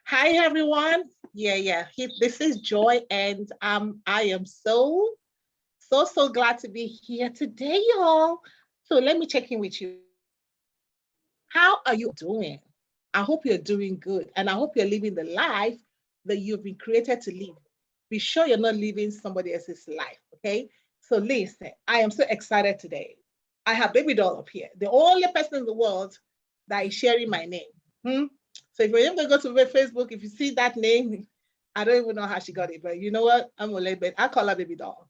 Hi everyone. This is Joy, and I am so glad to be here today, y'all. So let me check in with you. How are you doing? I hope you're doing good, and I hope you're living the life that you've been created to live. Be sure you're not living somebody else's life, okay? So listen, I am so excited today. I have baby doll up here, the only person in the world that is sharing my name. Hmm? So if you're going to go to Facebook, if you see that name, I don't even know how she got it, but you know what? I'm gonna let I call her baby doll.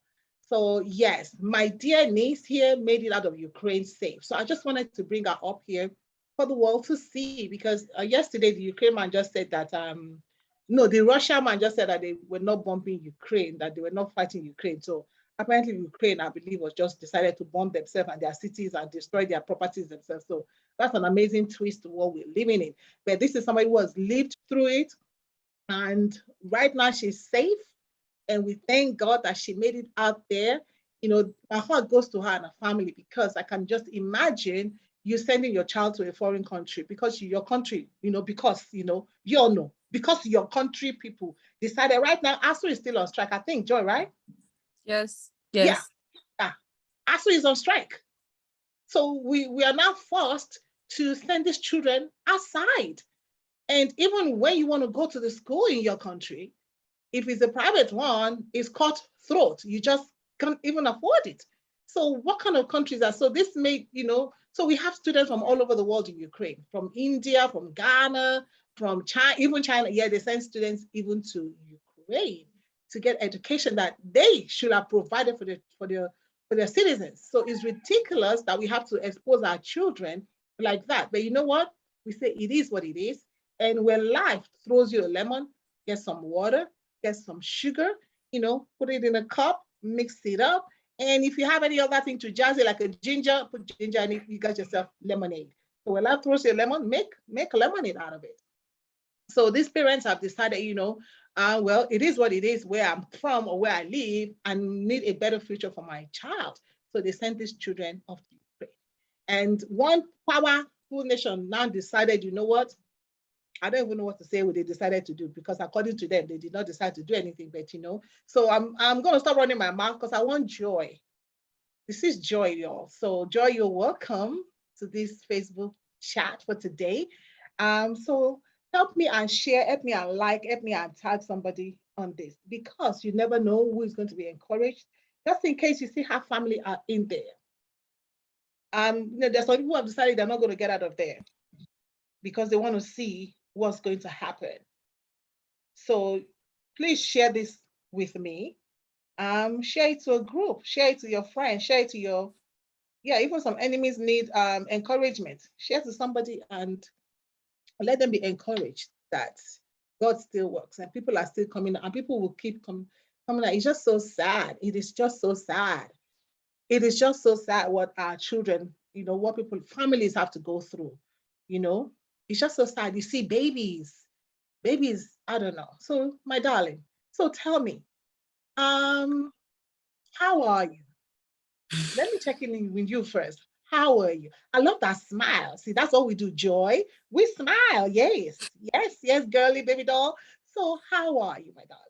So yes, my dear niece here made it out of Ukraine safe. So I just wanted to bring her up here for the world to see because yesterday the Ukraine man just said that no, the Russian man just said that they were not bombing Ukraine, that they were not fighting Ukraine. So apparently Ukraine, I believe, was just decided to bomb themselves and their cities and destroy their properties themselves. So that's an amazing twist to what we're living in. But this is somebody who has lived through it, and right now she's safe. And we thank God that she made it out there. You know, my heart goes to her and her family because I can just imagine you sending your child to a foreign country because your country, because, you all know, because your country people decided right now, ASU is still on strike. I think, Joy, right? Yes, Yeah. yes. Yeah. ASU is on strike. So we are now forced to send these children outside. And even when you want to go to the school in your country, if it's a private one, it's cutthroat. You just can't even afford it. So what kind of countries are, so this made, so we have students from all over the world in Ukraine, from India, from Ghana, from China, even China. Yeah, they send students even to Ukraine to get education that they should have provided for their citizens. So it's ridiculous that we have to expose our children like that. But you know what? We say it is what it is. And when life throws you a lemon, get some water, get some sugar, put it in a cup, mix it up. And if you have any other thing to jazz it, like a ginger, put ginger in it, you got yourself lemonade. So when life throws you a lemon, make lemonade out of it. So these parents have decided, well, it is what it is where I'm from or where I live and need a better future for my child. So they sent these children off to Ukraine. And one powerful nation now decided, you know what? I don't even know what to say what they decided to do because according to them, they did not decide to do anything, but So I'm gonna stop running my mouth because I want Joy. This is Joy, y'all. So Joy, you're welcome to this Facebook chat for today. So help me and share, help me and like, help me and tag somebody on this because you never know who is going to be encouraged. Just in case you see how family are in there. There's some people who have decided they're not going to get out of there because they want to see what's going to happen. So please share this with me. Share it to a group, share it to your friends, share it to your, yeah, even some enemies need encouragement. Share to somebody and let them be encouraged that God still works and people are still coming and people will keep coming out. It's just so sad. It is just so sad. It is just so sad what our children, what people, families have to go through, you know. It's just so sad. You see babies, I don't know. So my darling, so tell me, um, how are you? Let me check in with you first. How are you? I love that smile. See, that's all we do, Joy. We smile. Yes, yes, yes, girly baby doll. So how are you, my darling?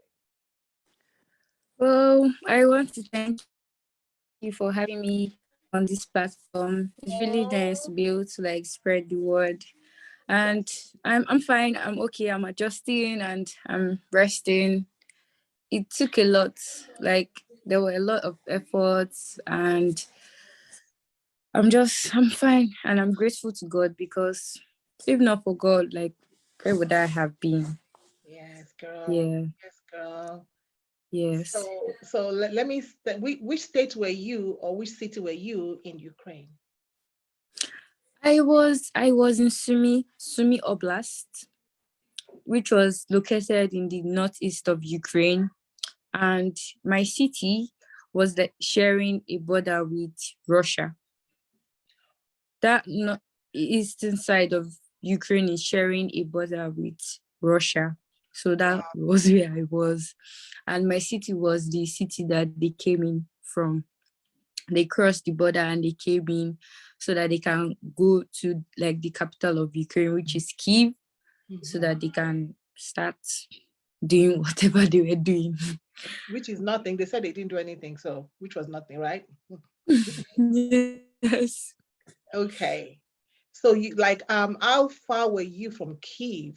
Well, I want to thank you for having me on this platform. It's really nice to be able to like spread the word. And Yes. I'm fine. I'm okay. I'm adjusting and I'm resting. It took a lot. Like there were a lot of efforts and I'm fine and I'm grateful to God because if not for God, like where would I have been? Yes, girl. Yeah. Yes, girl. Yes. So let me, which state were you or which city were you in Ukraine? I was in Sumi Oblast, which was located in the northeast of Ukraine, and my city was sharing a border with Russia. That eastern side of Ukraine is sharing a border with Russia. So that Wow. was where I was. And my city was the city that they came in from. They crossed the border and they came in so that they can go to like the capital of Ukraine, which is Kiev, so Mhm. that they can start doing whatever they were doing. Which is nothing. They said they didn't do anything, so which was nothing, right? Yes. Okay. So you like how far were you from Kiev?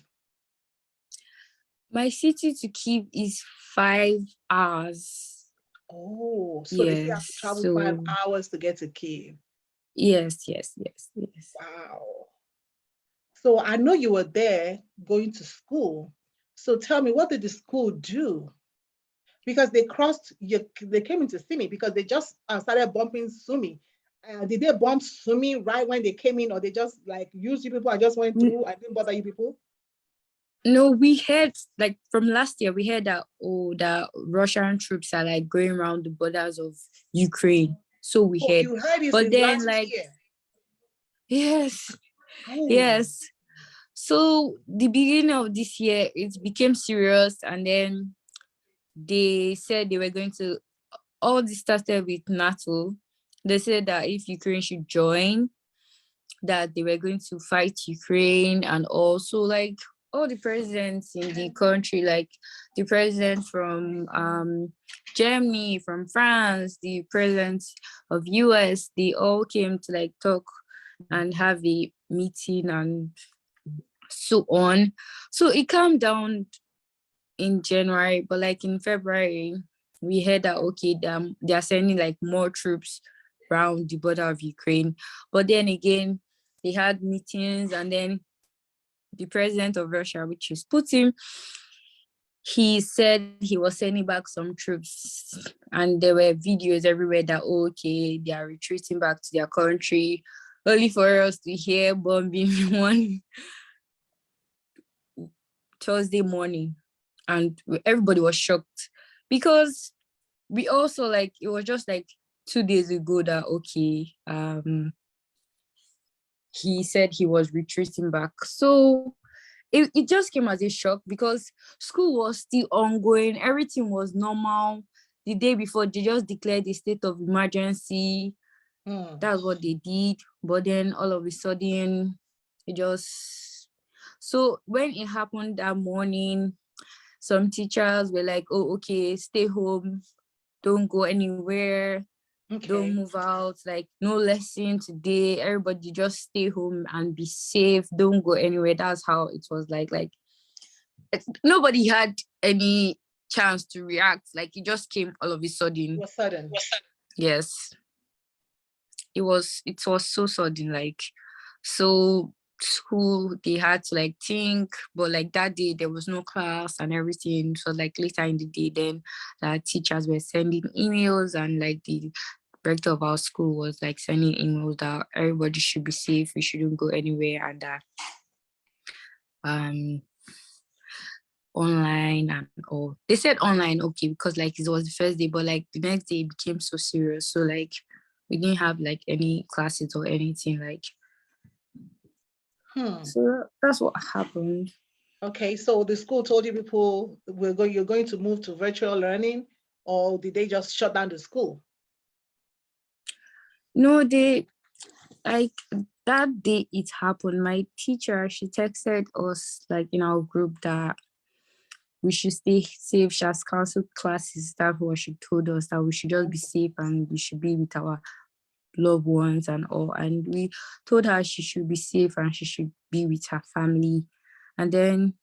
My city to Kiev is 5 hours. Oh, so they still have to Yes. travel five So hours to get to Kiev. yes. Wow. So I know you were there going to school. So tell me, what did the school do? Because they came in to see me because they just started bumping Sumi. Did they bump Sumi right when they came in, or they just like used you people? I just went through. I didn't bother you people. No, we heard like from last year, we heard that the Russian troops are like going around the borders of Ukraine. So we Oh, heard. you heard it But since then last like year. yes, Oh, yes. So the beginning of this year it became serious, and then they said they were going to all this started with NATO. They said that if Ukraine should join, that they were going to fight Ukraine, and also like all the presidents in the country, like the president from Germany, from France, the president of US, they all came to like talk and have a meeting and so on. So it calmed down in January, but like in February, we heard that okay, they are sending like more troops around the border of Ukraine. But then again, they had meetings, and then the president of Russia, which is Putin, he said he was sending back some troops, and there were videos everywhere that okay, they are retreating back to their country, only for us to hear bombing one Thursday morning, and everybody was shocked because we also like it was just like 2 days ago that okay, he said he was retreating back. So it just came as a shock because school was still ongoing, everything was normal. The day before they just declared the state of emergency. That's what they did. But then all of a sudden it just so when it happened that morning, some teachers were like, oh, okay, stay home, don't go anywhere, don't okay. move out, like no lesson today, everybody just stay home and be safe, don't go anywhere. That's how it was like nobody had any chance to react, like it just came all of a It sudden. was sudden. Yes, it was so sudden, like so school they had to like think, but like that day there was no class and everything. So like later in the day then the teachers were sending emails, and like the rector of our school was like sending emails that everybody should be safe, we shouldn't go anywhere, and that um online and all. They said online okay because like it was the first day, but like the next day it became so serious. So like we didn't have like any classes or anything like. Hmm. So that's what happened. Okay, so the school told you people you're going to move to virtual learning, or did they just shut down the school? No, they like that day it happened. My teacher, she texted us like in our group that we should stay safe. She has canceled classes. That's what she told us, that we should just be safe and we should be with our loved ones and all. And we told her she should be safe and she should be with her family. And then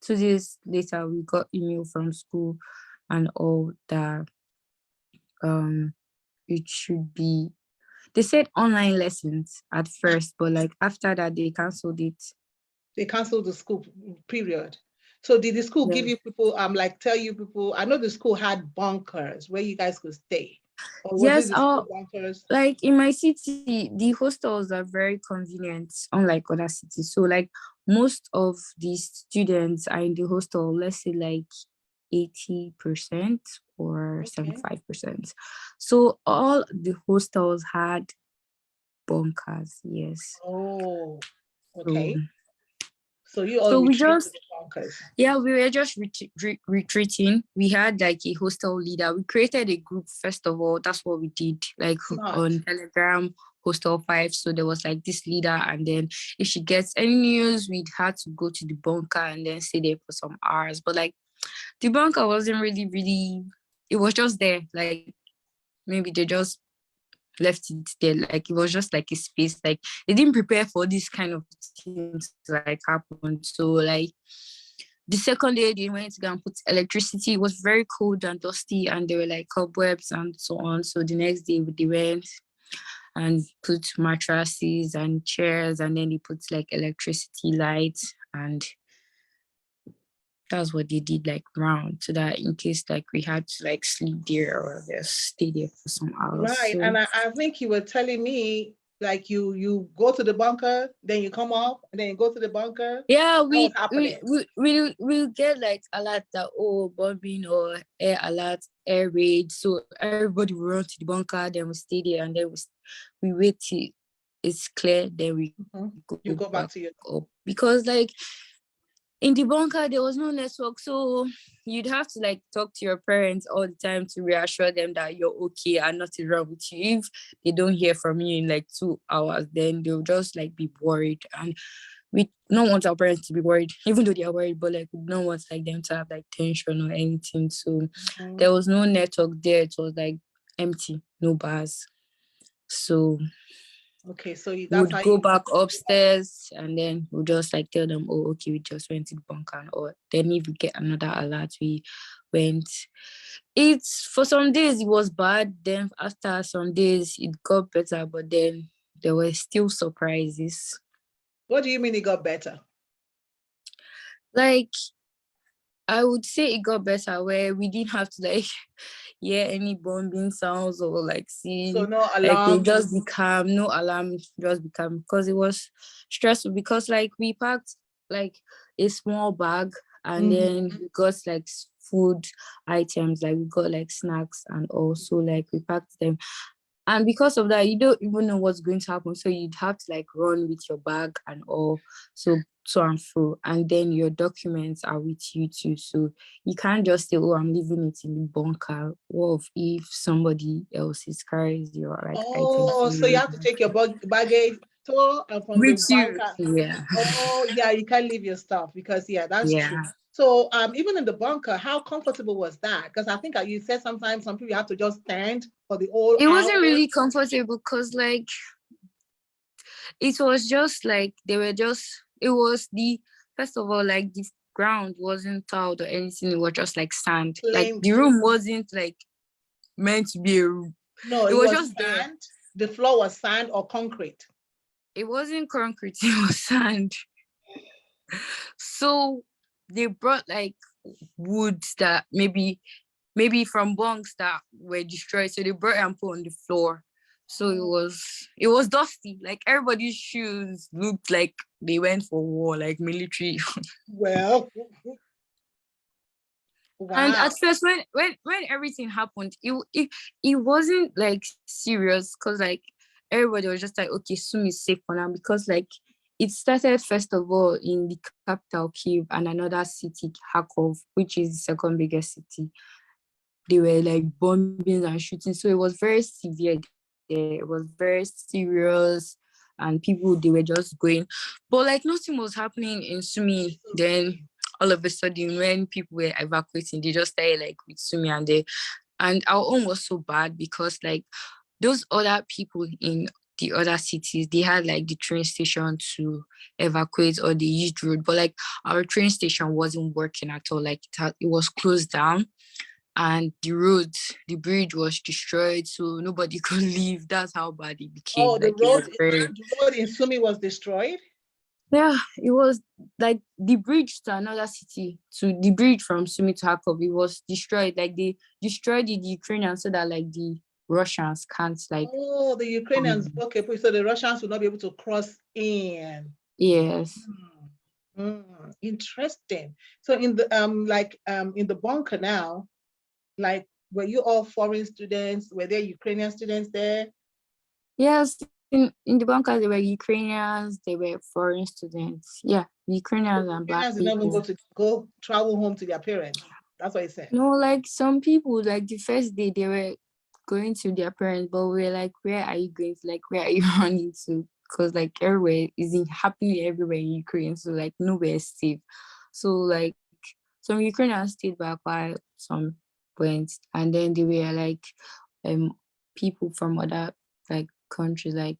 2 days later, we got email from school and all that it should be. They said online lessons at first, but like after that, they canceled it. They canceled the school period. So did the school give Yes. you people like tell you people? I know the school had bunkers where you guys could stay, or was it Yes, the school bunkers? like in my city, the hostels are very convenient, unlike other cities. So like most of the students are in the hostel, let's say like 80% or Okay. 75%. So all the hostels had bunkers, yes. Oh, So okay. So you all so we retreat to just the bunkers. yeah, we were just retreating. We had like a hostel leader. We created a group first of all. That's what we did, like Smart. on Telegram. hostel 5. So there was like this leader, and then if she gets any news, we'd had to go to the bunker and then stay there for some hours. But like the bunker wasn't really, it was just there. Like maybe they just left it there. Like it was just like a space. Like they didn't prepare for this kind of things to like happen. So like the second day they went to go and put electricity. It was very cold and dusty, and there were like cobwebs and so on. So the next day they went and put mattresses and chairs, and then they put like electricity lights, and that's what they did like round, so that in case like we had to like sleep there or just stay there for some hours. Right. So And I think you were telling me like you go to the bunker, then you come up, and then you go to the bunker. yeah, That was we happening. we'll get like alert that, oh, bombing or air alert, air raid. So everybody will run to the bunker, then we stay there, and then we wait till it's clear, then we You go go back back to your up. Because like in the bunker there was no network, so you'd have to like talk to your parents all the time to reassure them that you're okay and nothing wrong with you. If they don't hear from you in like 2 hours, then they'll just like be worried, and we don't want our parents to be worried, even though they are worried, but like we don't want like them to have like tension or anything. So there was no network there. It was like empty, no bars. So okay, so we that's would how go you back upstairs, and then we'll just like tell them, oh, okay, we just went to the bunker. Or then if we get another alert, we went. It's for some days it was bad. Then after some days it got better, but then there were still surprises. what do you mean it got better? Like I would say it got better where we didn't have to like hear any bombing sounds or like So see, no like we alarm. just be calm, no alarm, just be calm, because it was stressful. Because like we packed like a small bag, and then we got like food items, like we got like snacks, and also like we packed them. And because of that, you don't even know what's going to happen. So you'd have to like run with your bag and all, so to and fro. And then your documents are with you too. So you can't just say, oh, I'm leaving it in the bunker. What if somebody else's carries your like Oh, so you items have to take your baggage tour and from the with you? bunker. Yeah. Oh, yeah, you can't leave your stuff because yeah, that's true. Yeah. So even in the bunker, how comfortable was that? Because I think you said sometimes some people have to just stand for the whole It hour. wasn't really comfortable because like it was just like they were just, it was the, first of all, like the ground wasn't tiled or anything, it was just like sand. Like Plain. the room wasn't like meant to be a room. No, It it was was just there. sand. The floor was sand or concrete. It wasn't concrete, it was sand. So they brought like woods that maybe from bunks that were destroyed. So they brought it and put on the floor. So it was dusty. Like everybody's shoes looked like they went for war, like military. Well, And wow. at first, when everything happened, it wasn't like serious, because like everybody was just like, okay, Sumi is safe for now, because like it started first of all in the capital Kyiv and another city, Kharkov, which is the second biggest city. They were like bombings and shooting, so it was very severe there. It was very serious, and people, they were just going, but like nothing was happening in Sumi. Then all of a sudden, when people were evacuating, they just started like with Sumi, and our own was so bad because like those other people in the other cities, they had like the train station to evacuate, or they used road, but like our train station wasn't working at all. Like it was closed down, and the bridge was destroyed, so nobody could leave. That's how bad it became. Oh, Like it was very, the road in Sumi was destroyed. yeah, it was like the bridge to another city, to the bridge from Sumi to Kharkov, it was destroyed. Like they destroyed the Ukrainians so that like the Russians can't like. Oh, the Ukrainians. Okay, so the Russians will not be able to cross in. Yes. Interesting. So in the in the bunker now, like were you all foreign students? Were there Ukrainian students there? Yes, in the bunkers there were Ukrainians, they were foreign students. Yeah, Ukrainians and black Ukrainians did not even people. go travel home to their parents. That's what he said. No, like some people, like the first day they were going to their parents, but we were like, where are you going to? Like, where are you running to? Because like everywhere is happening everywhere in Ukraine, so like nowhere is safe. So like some Ukrainians stayed back while some went, and then they were like people from other like countries like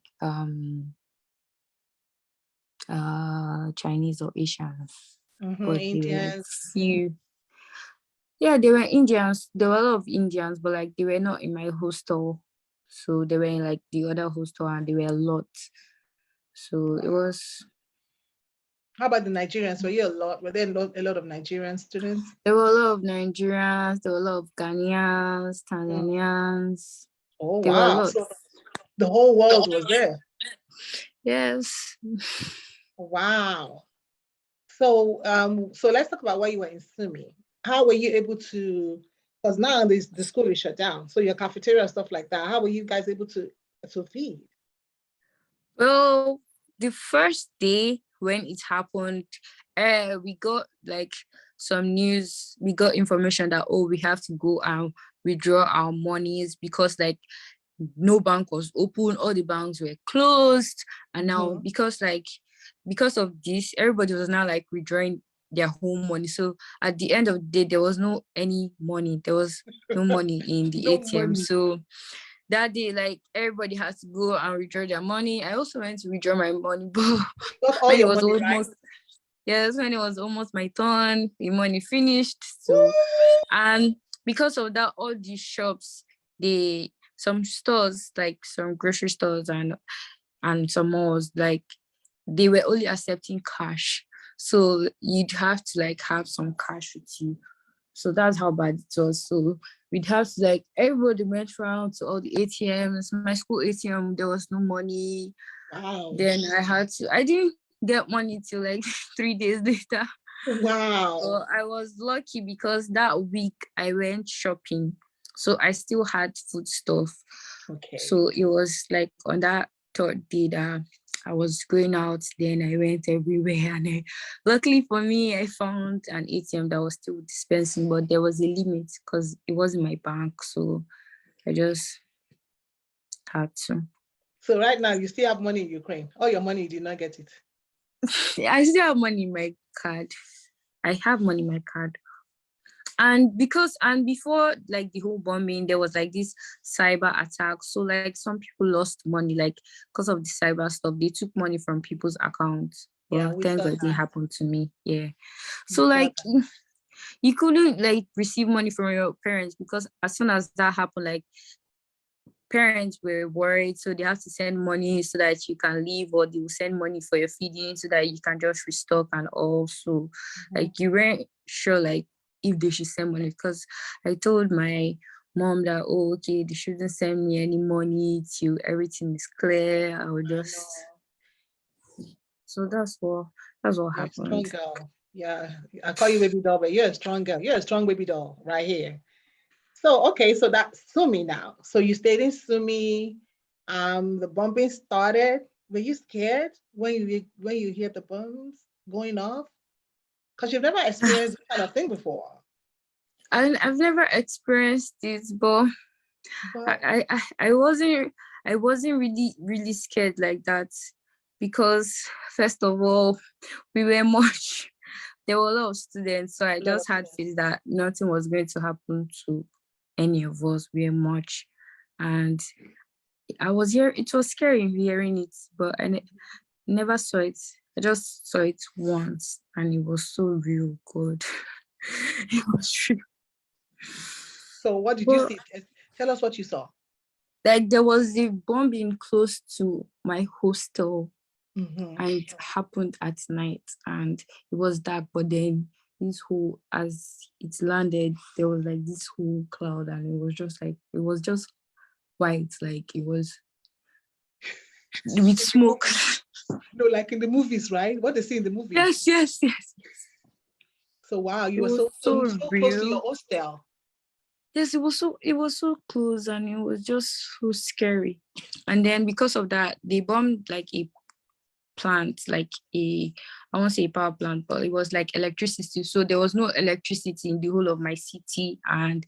Chinese or Asians, but they were like Indians. few. Yeah, they were Indians. There were a lot of Indians, but like they were not in my hostel. So they were in like the other hostel and they were a lot. So it was. How about the Nigerians? Were you a lot? Were there a lot of Nigerian students? There were a lot of Nigerians, there were a lot of Ghanaians, Tanzanians. Oh There were a wow! lot. So the whole world was there. Yes. Wow. So let's talk about why you were in Sumi. How were you able to? Because now the school is shut down, so your cafeteria and stuff like that. How were you guys able to feed? Well, the first day when it happened, we got like some news. We got information that we have to go and withdraw our monies because like no bank was open, all the banks were closed, and now because of this, everybody was now like withdrawing their home money. So at the end of the day, there was no any money. There was no money in the No ATM. money. So that day, like everybody has to go and withdraw their money. I also went to withdraw my money, but Got all when it your was money, right? almost yes, when it was almost my turn, the money finished. Woo! So and because of that, all these shops, some stores like some grocery stores and some malls, like they were only accepting cash. So you'd have to like have some cash with you. So that's how bad it was. So we'd have to like everybody went around to all the ATMs. My school ATM, there was no money. Wow. Then I didn't get money till like 3 days later. Wow. So I was lucky because that week I went shopping. So I still had food stuff. Okay. So it was like on that third day that I was going out, then I went everywhere. And luckily for me, I found an ATM that was still dispensing, but there was a limit because it wasn't my bank. So I just had to. So right now you still have money in Ukraine. All your money, you did not get it. I still have money in my card. I have money in my card. And before like the whole bombing, there was like this cyber attack. So like some people lost money, like because of the cyber stuff, they took money from people's accounts. Yeah, Well, we thank saw God it didn't that. happen to me. Yeah. We So saw like that. you couldn't like receive money from your parents because as soon as that happened, like parents were worried, so they have to send money so that you can leave, or they will send money for your feeding so that you can just restock. And also like you weren't sure like if they should send money, because I told my mom that okay, they shouldn't send me any money till everything is clear. I will I just know. so that's what You're a strong happened. girl. Yeah, I call you baby doll, but you're a strong girl. You're a strong baby doll right here. So okay, so that's Sumi now. So you stayed in Sumi. The bombing started. Were you scared when you hear the bombs going off? Because you've never experienced this kind of thing before. I've never experienced it, but But I wasn't really scared like that, because first of all, we were much there were a lot of students, so I a lot of just had students. faith that nothing was going to happen to any of us. We were much, and I was here. It was scary hearing it, but never saw it. I just saw it once, and it was so real good. It was real. So what did you But see? Tell us what you saw. like there was a bombing close to my hostel, Mm-hmm. and it happened at night, and it was dark, but then this whole as it landed, there was like this whole cloud, and it was just white, like it was with In the smoke. movies, no, like in the movies, right? What they see in the movies. Yes. So wow, you It were was so so close to your real. hostel. Yes, it was so close, and it was just so scary. And then because of that, they bombed like a plant, like I won't say a power plant, but it was like electricity. So there was no electricity in the whole of my city, and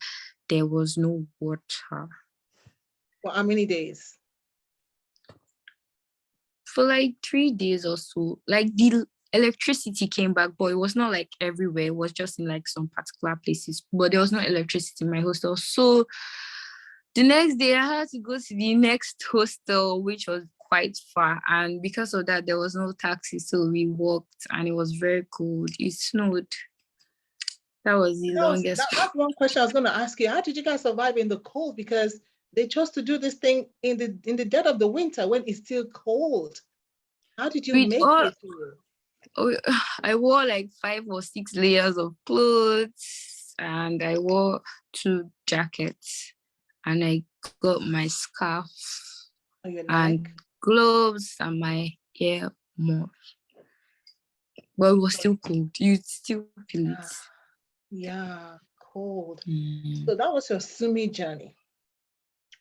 there was no water. For how many days? For like 3 days or so. Like the electricity came back, but it was not like everywhere. It was just in like some particular places. But there was no electricity in my hostel. So the next day I had to go to the next hostel, which was quite far. And because of that, there was no taxi. So we walked and it was very cold. It snowed. That was the longest. That's one question I was going to ask you. How did you guys survive in the cold? Because they chose to do this thing in the dead of the winter when it's still cold. How did you With make all, it through? I wore like 5 or 6 layers of clothes and I wore 2 jackets and I got my scarf On your and neck? gloves and my hair more. But it was still cold. You still feel it. Yeah, cold. Mm. So that was your Sumi journey.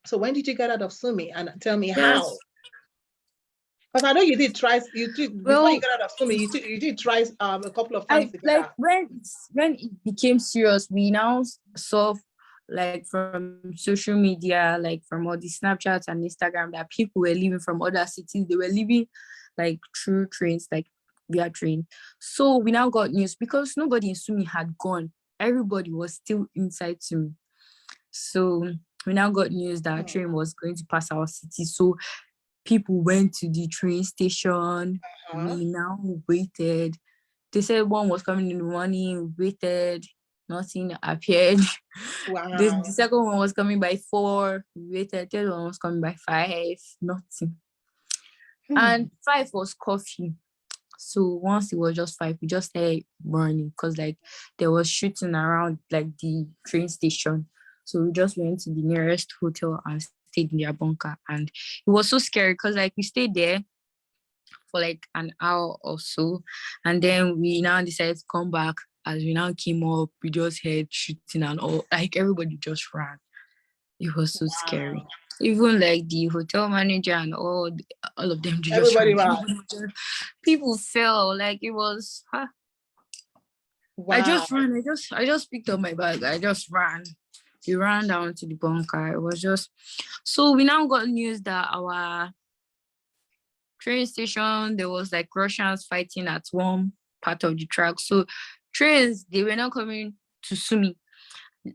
So when did you get out of Sumi? And tell me how. Yes. Because I know you did try, before you Well, got out of Sumi, you did try a couple of times I to get like out. when it became serious, we now saw like from social media, like from all the Snapchats and Instagram, that people were leaving from other cities. They were leaving like through trains, like via train. So we now got news because nobody in Sumi had gone. Everybody was still inside Sumi. So we now got news that a train was going to pass our city. So people went to the train station. Uh-huh. We now waited. They said one was coming in the morning. We waited. Nothing appeared. The Wow. second one was coming by 4. We waited. Third one was coming by 5. Nothing. Hmm. And 5 was coffee. So once it was just 5, we just started running because like there was shooting around like the train station. So we just went to the nearest hotel and stayed in their bunker. And it was so scary because like we stayed there for like an hour or so. And then we now decided to come back. As we now came up, we just heard shooting and all. Like everybody just ran. It was so scary. Wow. Even like the hotel manager and all of them, they just Everybody ran. ran. People fell. Like it was. I Wow. just ran. I just picked up my bag. I just ran. We ran down to the bunker. It was just so we now got news that our train station, there was like Russians fighting at one part of the track. So trains, they were not coming to Sumi,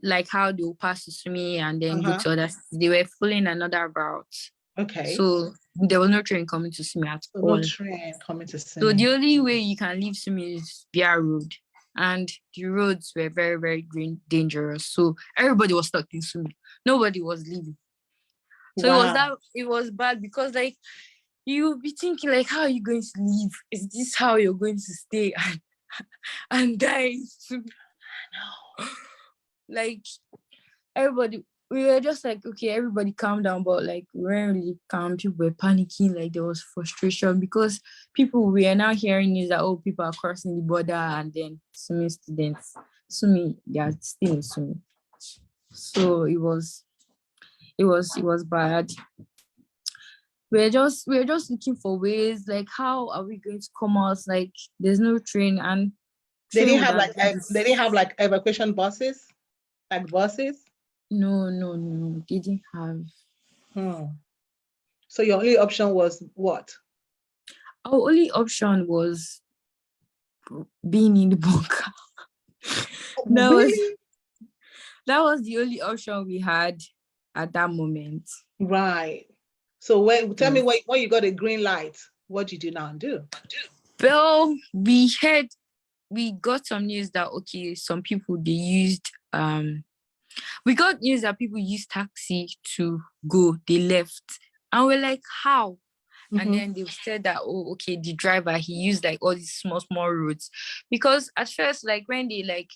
like how they will pass to Sumi and then go Uh-huh. to others. They were following another route. Okay. So there was no train coming to Sumi at So no all. train coming to So the Sumi. only way you can leave Sumi is via road. And the roads were very, very dangerous. So everybody was stuck in Sumi. Nobody was leaving. So Wow. it was bad because like you'll be thinking like, how are you going to leave? Is this how you're going to stay and die? Like everybody, we were just like, okay, everybody calm down, but like we weren't really calm. People were panicking, like there was frustration because we are now hearing news that people are crossing the border and then Sumi students, Sumi, they are still in Sumi. So it was bad. We're just looking for ways like how are we going to come out, like there's no train and They train didn't would have have like been they didn't have like evacuation buses, like buses. no, they didn't have. Hmm. So your only option was what? Our only option was being in the bunker. Oh, that was really? that was the only option we had at that moment. Right. So when tell me Yes. when you got a green light, what did you now do? Well, we got some news that okay, some people they used we got news that people used taxi to go, they left. And we're like, how? And Mm-hmm. then they said that, oh, okay, the driver, he used like all these small roads. Because at first, like when they like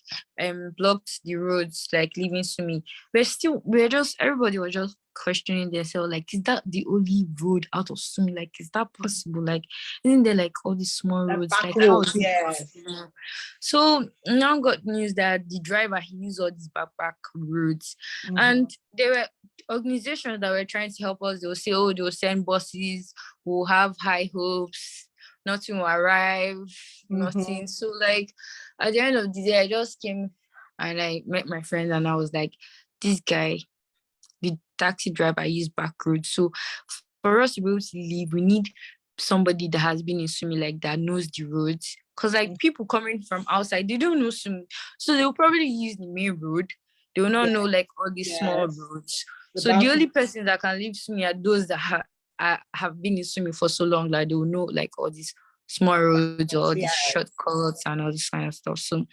blocked the roads, like leaving Sumi, everybody was just questioning themselves, like, is that the only road out of Sumi? Like, is that possible? Like, isn't there like all these small Like roads? back Like, how roads, is it yes. possible? So now got news that the driver he used all these back roads. Mm-hmm. And there were organizations that were trying to help us. They will say, oh, they will send buses, we'll have high hopes, nothing will arrive, Mm-hmm. nothing. So like at the end of the day, I just came and I met my friend and I was like, this guy, the taxi driver use back roads. So for us to be able to leave, we need somebody that has been in Sumi, like that knows the roads. Because like people coming from outside, they don't know Sumi. So they'll probably use the main road. They will not know like all these small roads. So the only person that can leave Sumi are those that have been in Sumi for so long, like they will know like all these small roads or these shortcuts and all this kind of stuff. So,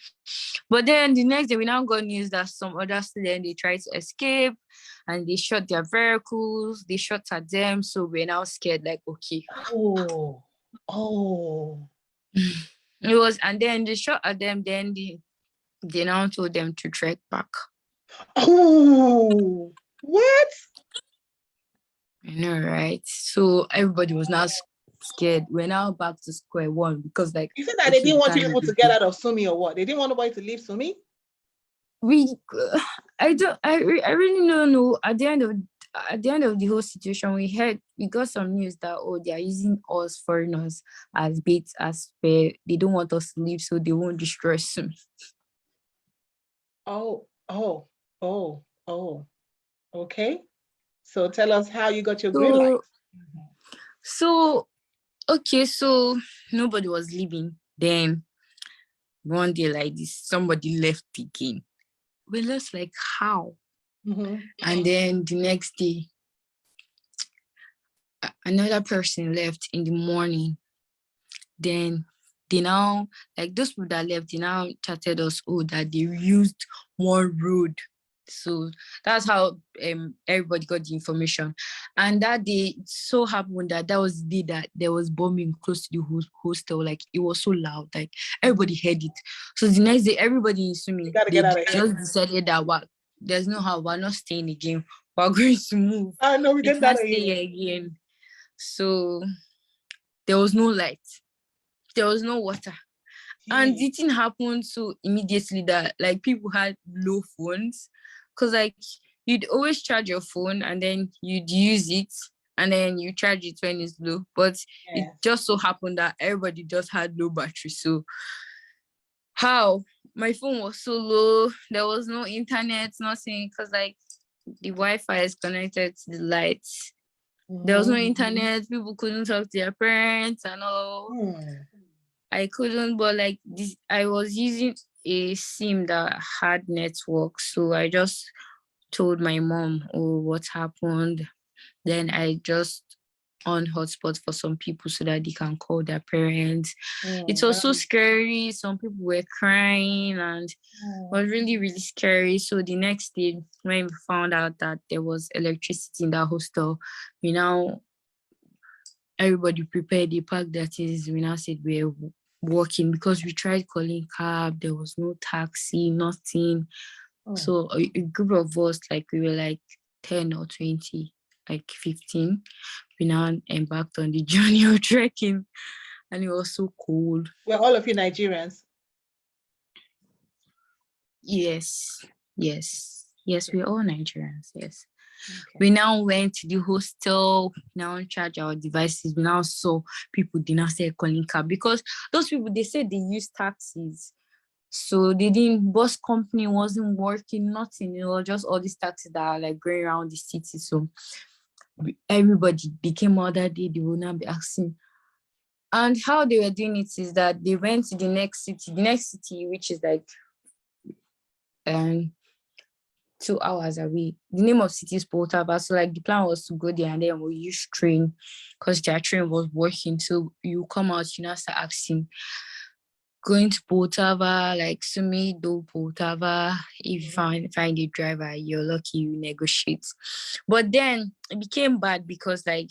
but then the next day we now got news that some other students, they tried to escape and they shot their vehicles, they shot at them. So we're now scared, like, okay. It was, and then they shot at them, then they now told them to trek back. Oh, what? I know, right? So everybody was now scared. We're now back to square one because, like, you said that they didn't want you people to get out of Sumi or what? They didn't want nobody to leave Sumi? I really don't know. At the end of the whole situation, we got some news that they are using us foreigners as bait, as fair. They don't want us to leave, so they won't destroy Sumi. Okay. So tell us how you got your green light. So nobody was leaving. Then one day like this, somebody left again. We're just like, how? And then the next day, another person left in the morning. Then they now, like those people that left, they now chatted us, that they used one road. So that's how everybody got the information. And that day, it so happened that was the day that there was bombing close to the hostel. Like it was so loud, like everybody heard it. So the next day, everybody in Sumi, they just decided that there's no how, we're not staying again. We're going to move. I know we can't stay again. So there was no light. There was no water. And it didn't happen so immediately that like people had low phones. Because like you'd always charge your phone and then you'd use it and then you charge it when it's low. But it just so happened that everybody just had low battery. So how? My phone was so low. There was no internet, nothing. Because like the Wi-Fi is connected to the lights. There was no internet. People couldn't talk to their parents and all. I couldn't, but like this, I was using a SIM that had network. So I just told my mom, what happened. Then I just on hotspot for some people so that they can call their parents. It was so scary. Some people were crying and it was really, really scary. So the next day, when we found out that there was electricity in that hostel, everybody prepared, they packed their things. We now said we're walking because we tried calling cab. There was no taxi, nothing. So a group of us, like we were like 10 or 20, like 15. We now embarked on the journey of trekking and it was so cold. Were all of you Nigerians? Yes, we're all Nigerians, yes. Okay. We now went to the hostel, now charge our devices. We now saw people did not say calling cab because those people, they said they use taxis. So they didn't, bus company wasn't working, nothing. It was just all these taxis that are like going around the city. So everybody became out that day, they will not be asking. And how they were doing it is that they went to the next city, which is like 2 hours away. The name of city is Poltava. So like the plan was to go there and then we'll use train because their train was working. So you come out, you now start asking, going to Poltava, like Sumi do Poltava. If you find a driver, you're lucky, you negotiate. But then it became bad because like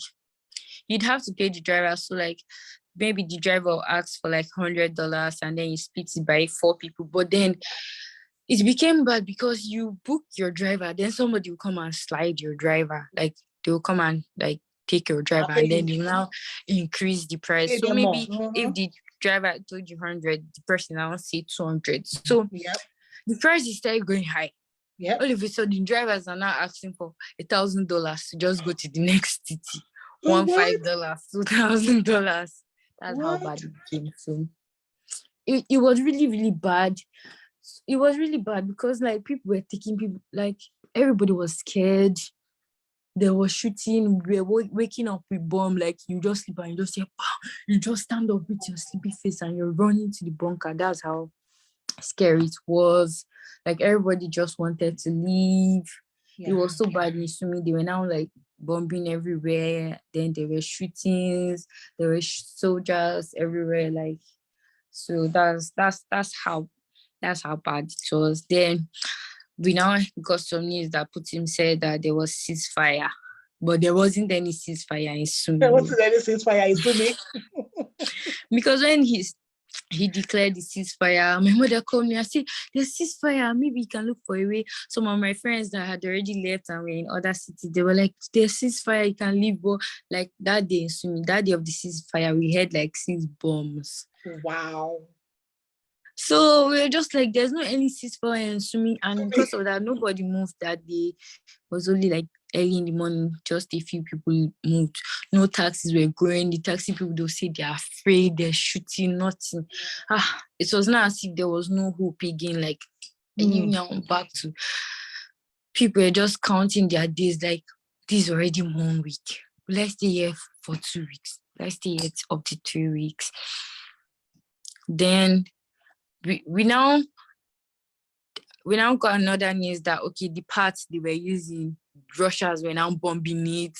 you'd have to pay the driver. So like maybe the driver will ask for like $100 and then you split it by 4 people. But then it became bad because you book your driver, then somebody will come and slide your driver. Like they will come and like take your driver and then you now increase the price. So maybe if the driver told you 100, the person now say 200. So the price is still going high. All of a sudden, the drivers are now asking for $1,000 to just go to the next city. $15, $2,000. That's how bad it became. So it was really, really bad. It was really bad because like people were taking people, like everybody was scared. there was shooting. We were waking up with bomb. Like you just sleep and you just say, "Bah!" You just stand up with your sleepy face and you're running to the bunker. That's how scary it was. Like everybody just wanted to leave. It was so bad in Sumi. They were now like bombing everywhere. Then there were shootings. There were soldiers everywhere. Like so that's how bad it was. Then we now got some news that Putin said that there was ceasefire, but there wasn't any ceasefire in Sumi. There wasn't any ceasefire in Sumi. Because when he declared the ceasefire, my mother called me and said, there's ceasefire, maybe you can look for a way. Some of my friends that had already left and were in other cities, they were like, there's ceasefire, you can leave. But like that day in Sumi, that day of the ceasefire, we had like 6 bombs. Wow. So we were just like, there's no any ceasefire in Sumi. And because of that, nobody moved that day. It was only like early in the morning, just a few people moved. No taxis were going. The taxi people, they'll say they're afraid, they're shooting, nothing. It was not as if there was no hope again. Like, now back to people were just counting their days, like, this is already 1 week. Let's stay here for 2 weeks. Let's stay here up to 3 weeks. Then we now got another news that, okay, the parts they were using, Russians were now bombing it.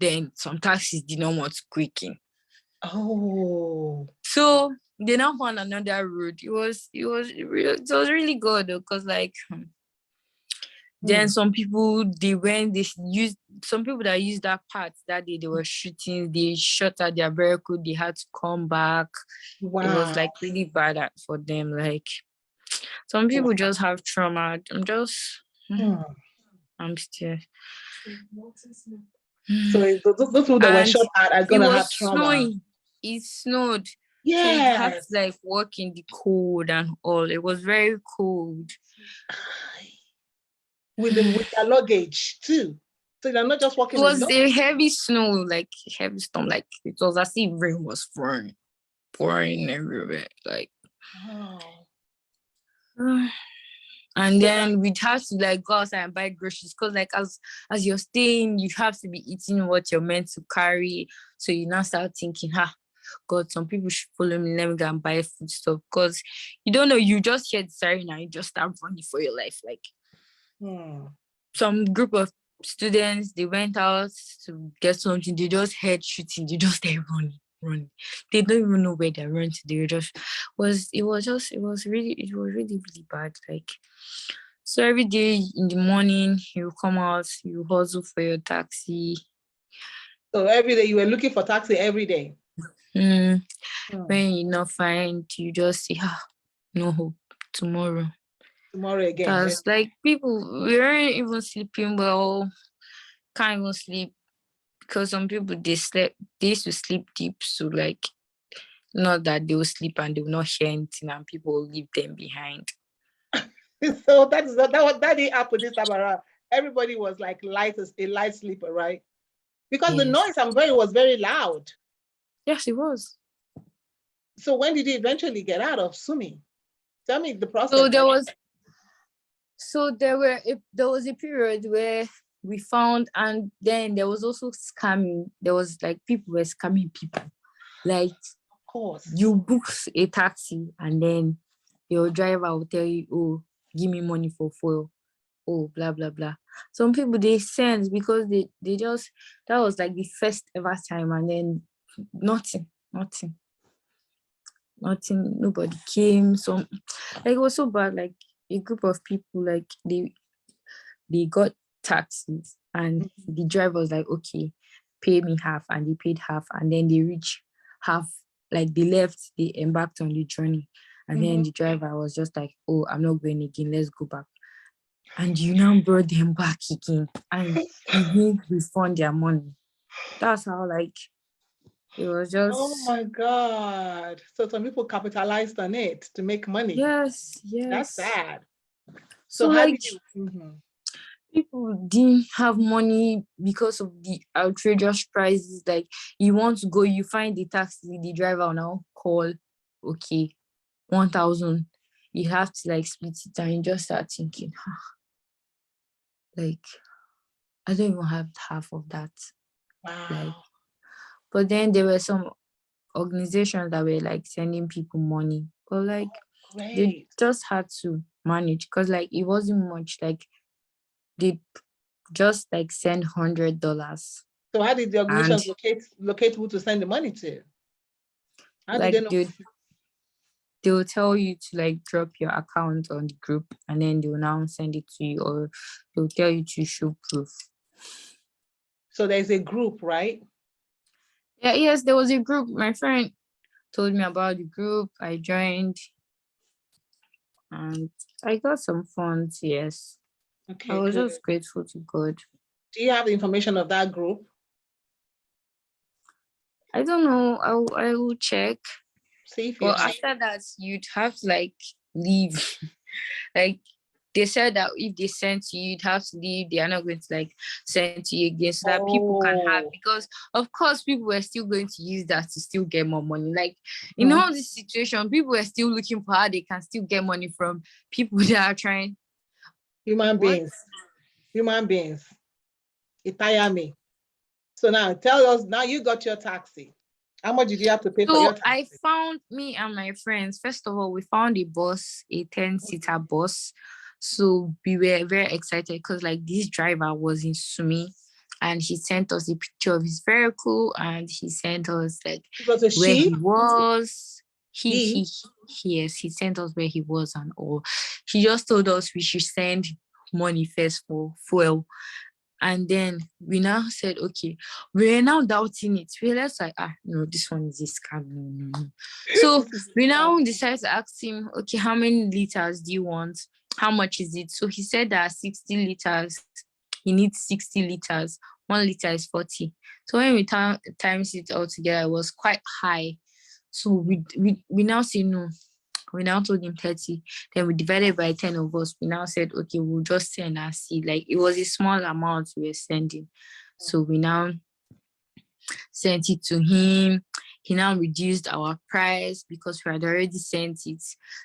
Then some taxis did not want to quick in. Oh. So they now found another road. It was really good though, because like then some people some people that used that part that day, they were shooting, they shot at their vehicle, they had to come back. Wow. It was like really bad for them. Like some people just have trauma. I'm still. So those people that were shot at are gonna have trauma. Snowing. It snowed. Yeah. So you have to like walk in the cold and all. It was very cold. With their luggage too. So they're not just walking. It was a heavy snow, like heavy storm. Like it was as if rain was pouring everywhere. Like and then we'd have to like go outside and buy groceries, because like as you're staying, you have to be eating what you're meant to carry. So you now start thinking, God, some people should follow me. Let me go and buy food stuff, because you don't know. You just hear the siren and you just start running for your life. Like some group of students, they went out to get something. They just heard shooting. They just started running. They don't even know where they're running to. They just it was really bad. Like so every day in the morning you come out, you hustle for your taxi. So every day you were looking for taxi every day. When you not find, you just say, no hope. Tomorrow again. Because like people, we weren't even sleeping well. Can't even sleep, because some people they used to sleep deep. So like, not that they will sleep and they will not hear anything and people will leave them behind. So that didn't happen this time around. Everybody was like a light sleeper, right? Because the noise was very loud. Yes, it was. So when did you eventually get out of Sumi? Tell me the process. So there was a period where we found, and then there was also scamming. There was like people were scamming people. Like, of course, you book a taxi and then your driver will tell you, oh, give me money for fuel. Oh, blah, blah, blah. Some people, they sent because they just, that was like the first ever time, and then nothing. Nobody came. So like, it was so bad. Like a group of people, like they got taxis and the driver was like, okay, pay me half, and they paid half, and then they reached half, like they left, they embarked on the journey, and then the driver was just like, oh, I'm not going again, let's go back. And you now brought them back again, and you didn't refund their money. That's how, like, it was just... Oh my God. So some people capitalized on it to make money. Yes. That's sad. So how like, did you... people didn't have money because of the outrageous prices. Like, you want to go, you find the taxi, the driver will now call, okay, 1,000. You have to like split it, and you just start thinking, like, I don't even have half of that. Like, Wow. but then there were some organizations that were like sending people money, but like they Great. just had to manage because like it wasn't much. Like they just like send $100, So how did the and organizations locate who to send the money to? How did they like know? they'll tell you to like drop your account on the group, and then they'll now send it to you, or they'll tell you to show proof. So there's a group, right? Yeah, yes, there was a group. My friend told me about the group. I joined and I got some funds. Yes, I Okay, was good. just grateful to God. Do you have the information of that group? I don't know. I will check. See if you But have. after that, you'd have to like leave. Like they said that if they send to you, you'd have to leave. They are not going to like send to you again so that people can have, Oh. because of course people were still going to use that to still get more money. Like in Mhm. all this situation, people were still looking for how they can still get money from people that are trying. Human What? beings. Human beings. It tire me. So now tell us, now you got your taxi. How much did you have to pay for your So I taxi? found, me and my friends, first of all, we found a bus, a 10-seater bus. So we were very excited because like this driver was in Sumi, and he sent us a picture of his vehicle, and he sent us like It was a where he she, was. he. Yes, he sent us where he was and all. He just told us we should send money first for fuel. And then we now said, okay, we're now doubting it. We're just like, no, this one is a scam. No, no, no. So This is we now scam. decided to ask him, okay, how many liters do you want? How much is it? So he said that 60 liters, he needs 60 liters. 1 liter is 40. So when we times it all together, it was quite high. So we now say no. We now told him 30. Then we divided by 10 of us. We now said, okay, we'll just send and see. Like it was a small amount we were sending. So we now sent it to him. He now reduced our price because we had already sent it.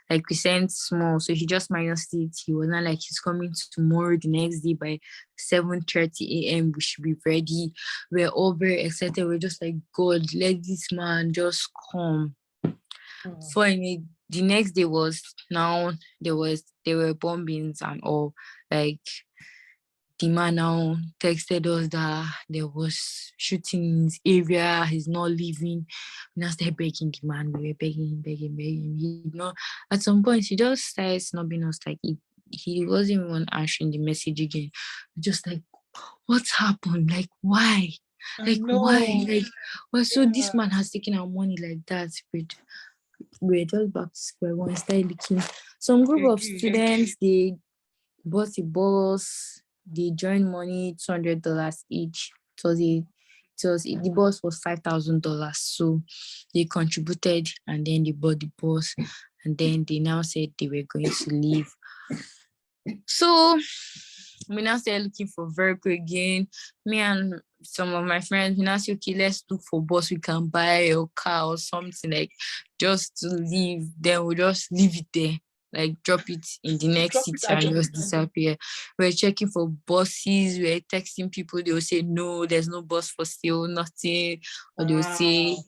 Like we sent small. So he just minused it. He was not like he's coming tomorrow, the next day by 7:30 a.m. We should be ready. We're all very excited. We're just like, God, let this man just come. Mm. Funny, the next day was now there were bombings and all. Like the man now texted us that there was shooting in his area, he's not leaving. We now started begging the man. We were begging him, begging, begging. He not at some point he just started snubbing us, like he wasn't even answering the message again. Just like, what's happened? Like why? I Like why? know. Like well, so Yeah. this man has taken our money like that. We're just back to square one, started looking. Some group Okay, of good. students, they bought a bus, they joined money, $200 each. The bus was $5,000. So they contributed and then they bought the bus, and then they now said they were going to leave. So we now started looking for vehicle again. Me and some of my friends, we now said, okay, let's look for bus we can buy, or car or something, like just to leave. Then we just leave it there, like drop it in the next Drop it city and and drop just it. disappear. We're checking for buses, we're texting people, they will say no, there's no bus for sale, nothing. Or they will say Wow.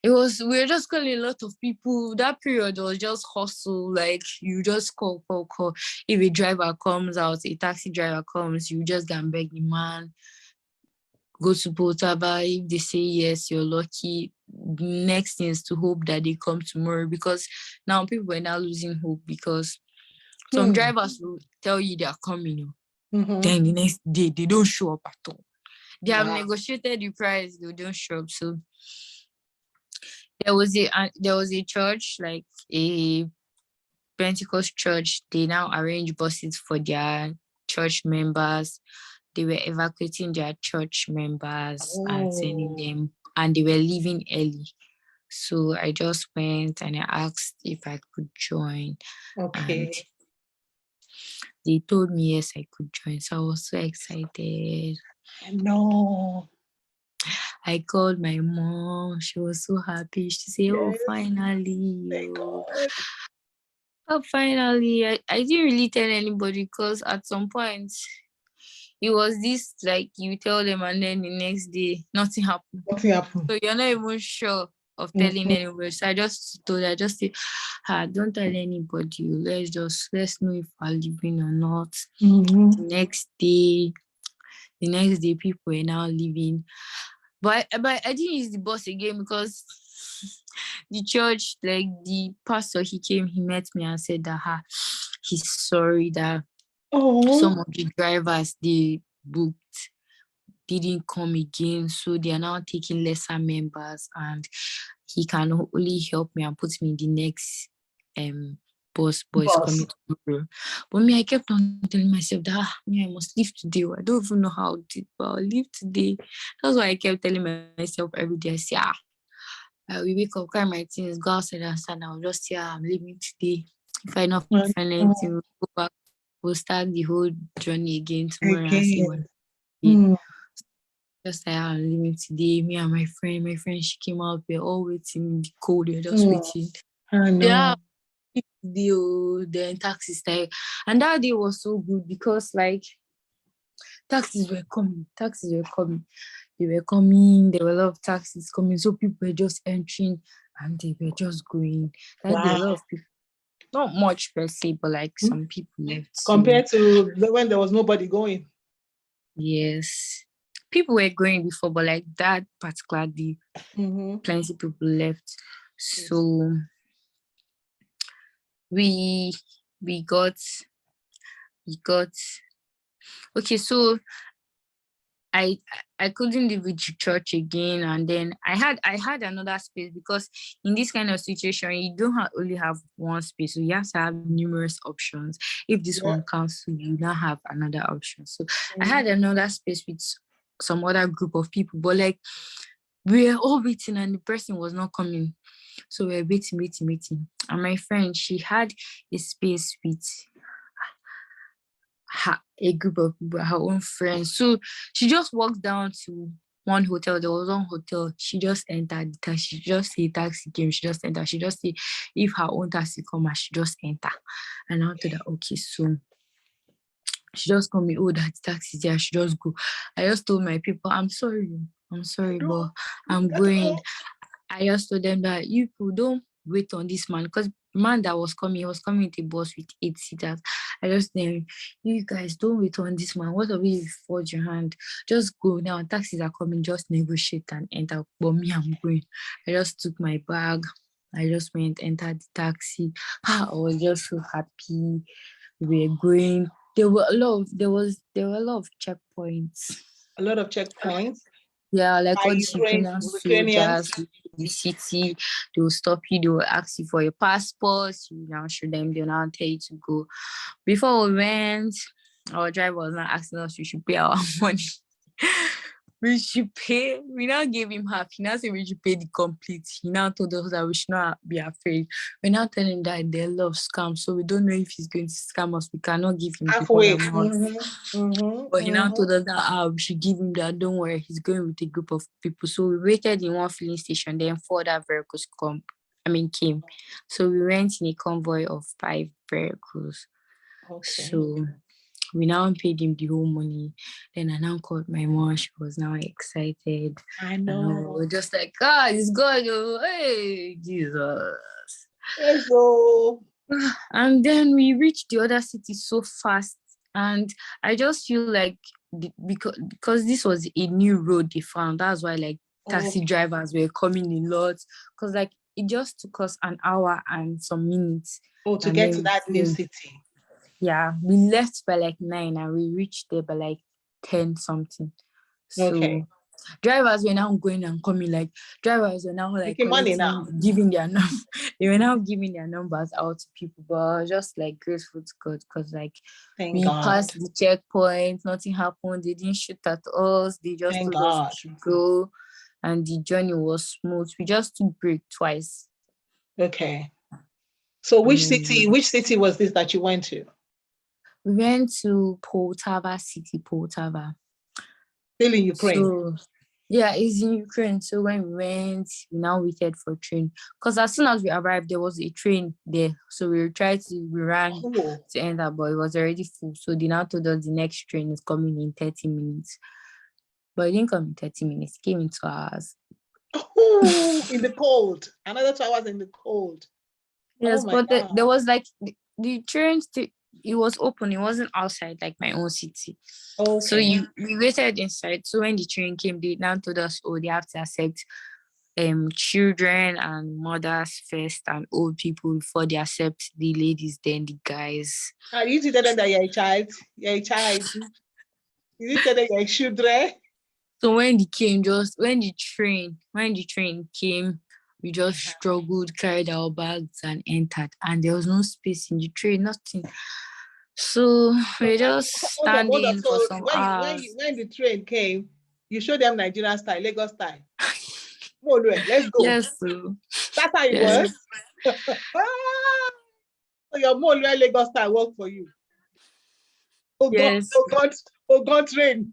we were just calling a lot of people. That period was just hustle. Like you just call, call, call. If a driver comes out, a taxi driver comes, you just go and beg the man, go to Potaba. If they say yes, you're lucky. Next thing is to hope that they come tomorrow, because now people are now losing hope, because some Hmm. drivers will tell you they are coming. Mm-hmm. Then the next day they don't show up at all. They have Wow. negotiated the price, they don't show up. So there was a church, like a Pentecost church. They now arrange buses for their church members. They were evacuating their church members and sending Oh, them, and they were leaving early. So I just went and I asked if I could join, and okay. they told me yes, I could join. So I was so excited. I know. I called my mom. She was so happy. She said, "Oh, Yes. finally, Thank oh, God. finally." I didn't really tell anybody because at some point it was this like you tell them and then the next day nothing happened. Nothing happened. So you're not even sure of telling anyone. So I just told her, just say, don't tell anybody. Let's know if we're leaving or not. The next day people were now leaving. But I didn't use the bus again because the church, like the pastor, he came, he met me and said that he's sorry that some of the drivers they booked didn't come again, so they are now taking lesser members, and he can only help me and put me in the next bus coming tomorrow. But me, I kept on telling myself that me, I must leave today. I don't even know how deep, but I'll leave today. That's why I kept telling myself every day. I say, we wake up, cry my things, go outside and stand. I'll just say, I'm leaving today. If I not find anything, we'll go back. We'll start the whole journey again tomorrow and see what. Just like I'm leaving today. Me and my friend, she came out. We're all waiting in the cold. We're just waiting. I know. Yeah, then taxis like, and that day was so good because like taxis were coming. They were coming. There were a lot of taxis coming, so people were just entering and they were just going. That day, a lot of people. Not much per se, but like some people left. Compared to when there was nobody going. Yes. People were going before, but like that particular day, plenty of people left. So we got okay, so I couldn't leave with church again, and then I had another space because in this kind of situation you don't only have one space, so you have to have numerous options. If this one cancels, you now have another option. So I had another space with some other group of people, but like we were all waiting and the person was not coming, so we were waiting. And my friend, she had a space with a group of people, her own friends. So she just walked down to one hotel. There was one hotel. She just entered the taxi. She just see taxi came. She just entered. She just see if her own taxi come, she just enter. And I told her, okay, so she just called me, that taxi there. She just go. I just told my people, I'm sorry, but I'm going. I just told them that you people don't wait on this man, because man that was coming, he was coming with a bus with 8 seaters. I just said, you guys don't wait on this man. What are we, you forge your hand? Just go now. Taxis are coming. Just negotiate and enter. But me, I'm going. I just took my bag. I just went, entered the taxi. I was just so happy. We were going. There were a lot of checkpoints. A lot of checkpoints. Yeah, like all these Ukrainian soldiers, the city, they will stop you, they will ask you for your passport, you now show them, they'll now tell you to go. Before we went, our driver was not asking us we should pay our money. We should pay. We now gave him half. He now said we should pay the complete. He now told us that we should not be afraid. We're now telling him that there are a lot of scams, so we don't know if he's going to scam us. We cannot give him the whole amount. But he now told us that we should give him that. Don't worry, he's going with a group of people. So we waited in one filling station. Then 4 other vehicles came. So we went in a convoy of 5 vehicles. Okay. So we now paid him the whole money. Then I now called my mom. She was now excited. I know. We're just like, it's good. Hey, Jesus. Hello. And then we reached the other city so fast. And I just feel like because this was a new road they found, that's why like taxi drivers were coming a lot. Because like it just took us an hour and some minutes. To get to that new city. Yeah, we left by like 9 and we reached there by like 10 something. So drivers were now going and coming. Like drivers were now like giving their they were now giving their numbers out to people. But I was just like grateful to God because like passed the checkpoint, nothing happened. They didn't shoot at us. They just told us we should go, and the journey was smooth. We just took break twice. Okay. So which city was this that you went to? We went to Poltava city, Poltava. Still in Ukraine? Yeah, it's in Ukraine. So when we went, we now waited for train. Because as soon as we arrived, there was a train there. So we ran Oh, to enter, but it was already full. So they now told us the next train is coming in 30 minutes. But it didn't come in 30 minutes, it came in 2 hours. oh, in the cold. Another 2 hours in the cold. Oh Yes, my but God. there was like the train, it was open, it wasn't outside like my own city. So Okay. we waited inside. So when the train came, they now told us, oh, they have to accept children and mothers first and old people before they accept the ladies, then the guys. You need to tell them that you're a child. You're a child. You need to tell them you're a children. So when the train came, we just struggled, carried our bags and entered. And there was no space in the train, nothing. So we just Hold on. standing for So some hours. when the train came, you showed them Nigerian style, Lagos style. Let's go. Yes, so That's how it yes, was. So your Molue Lagos style work for you. Oh God, yes, oh God, oh God, train.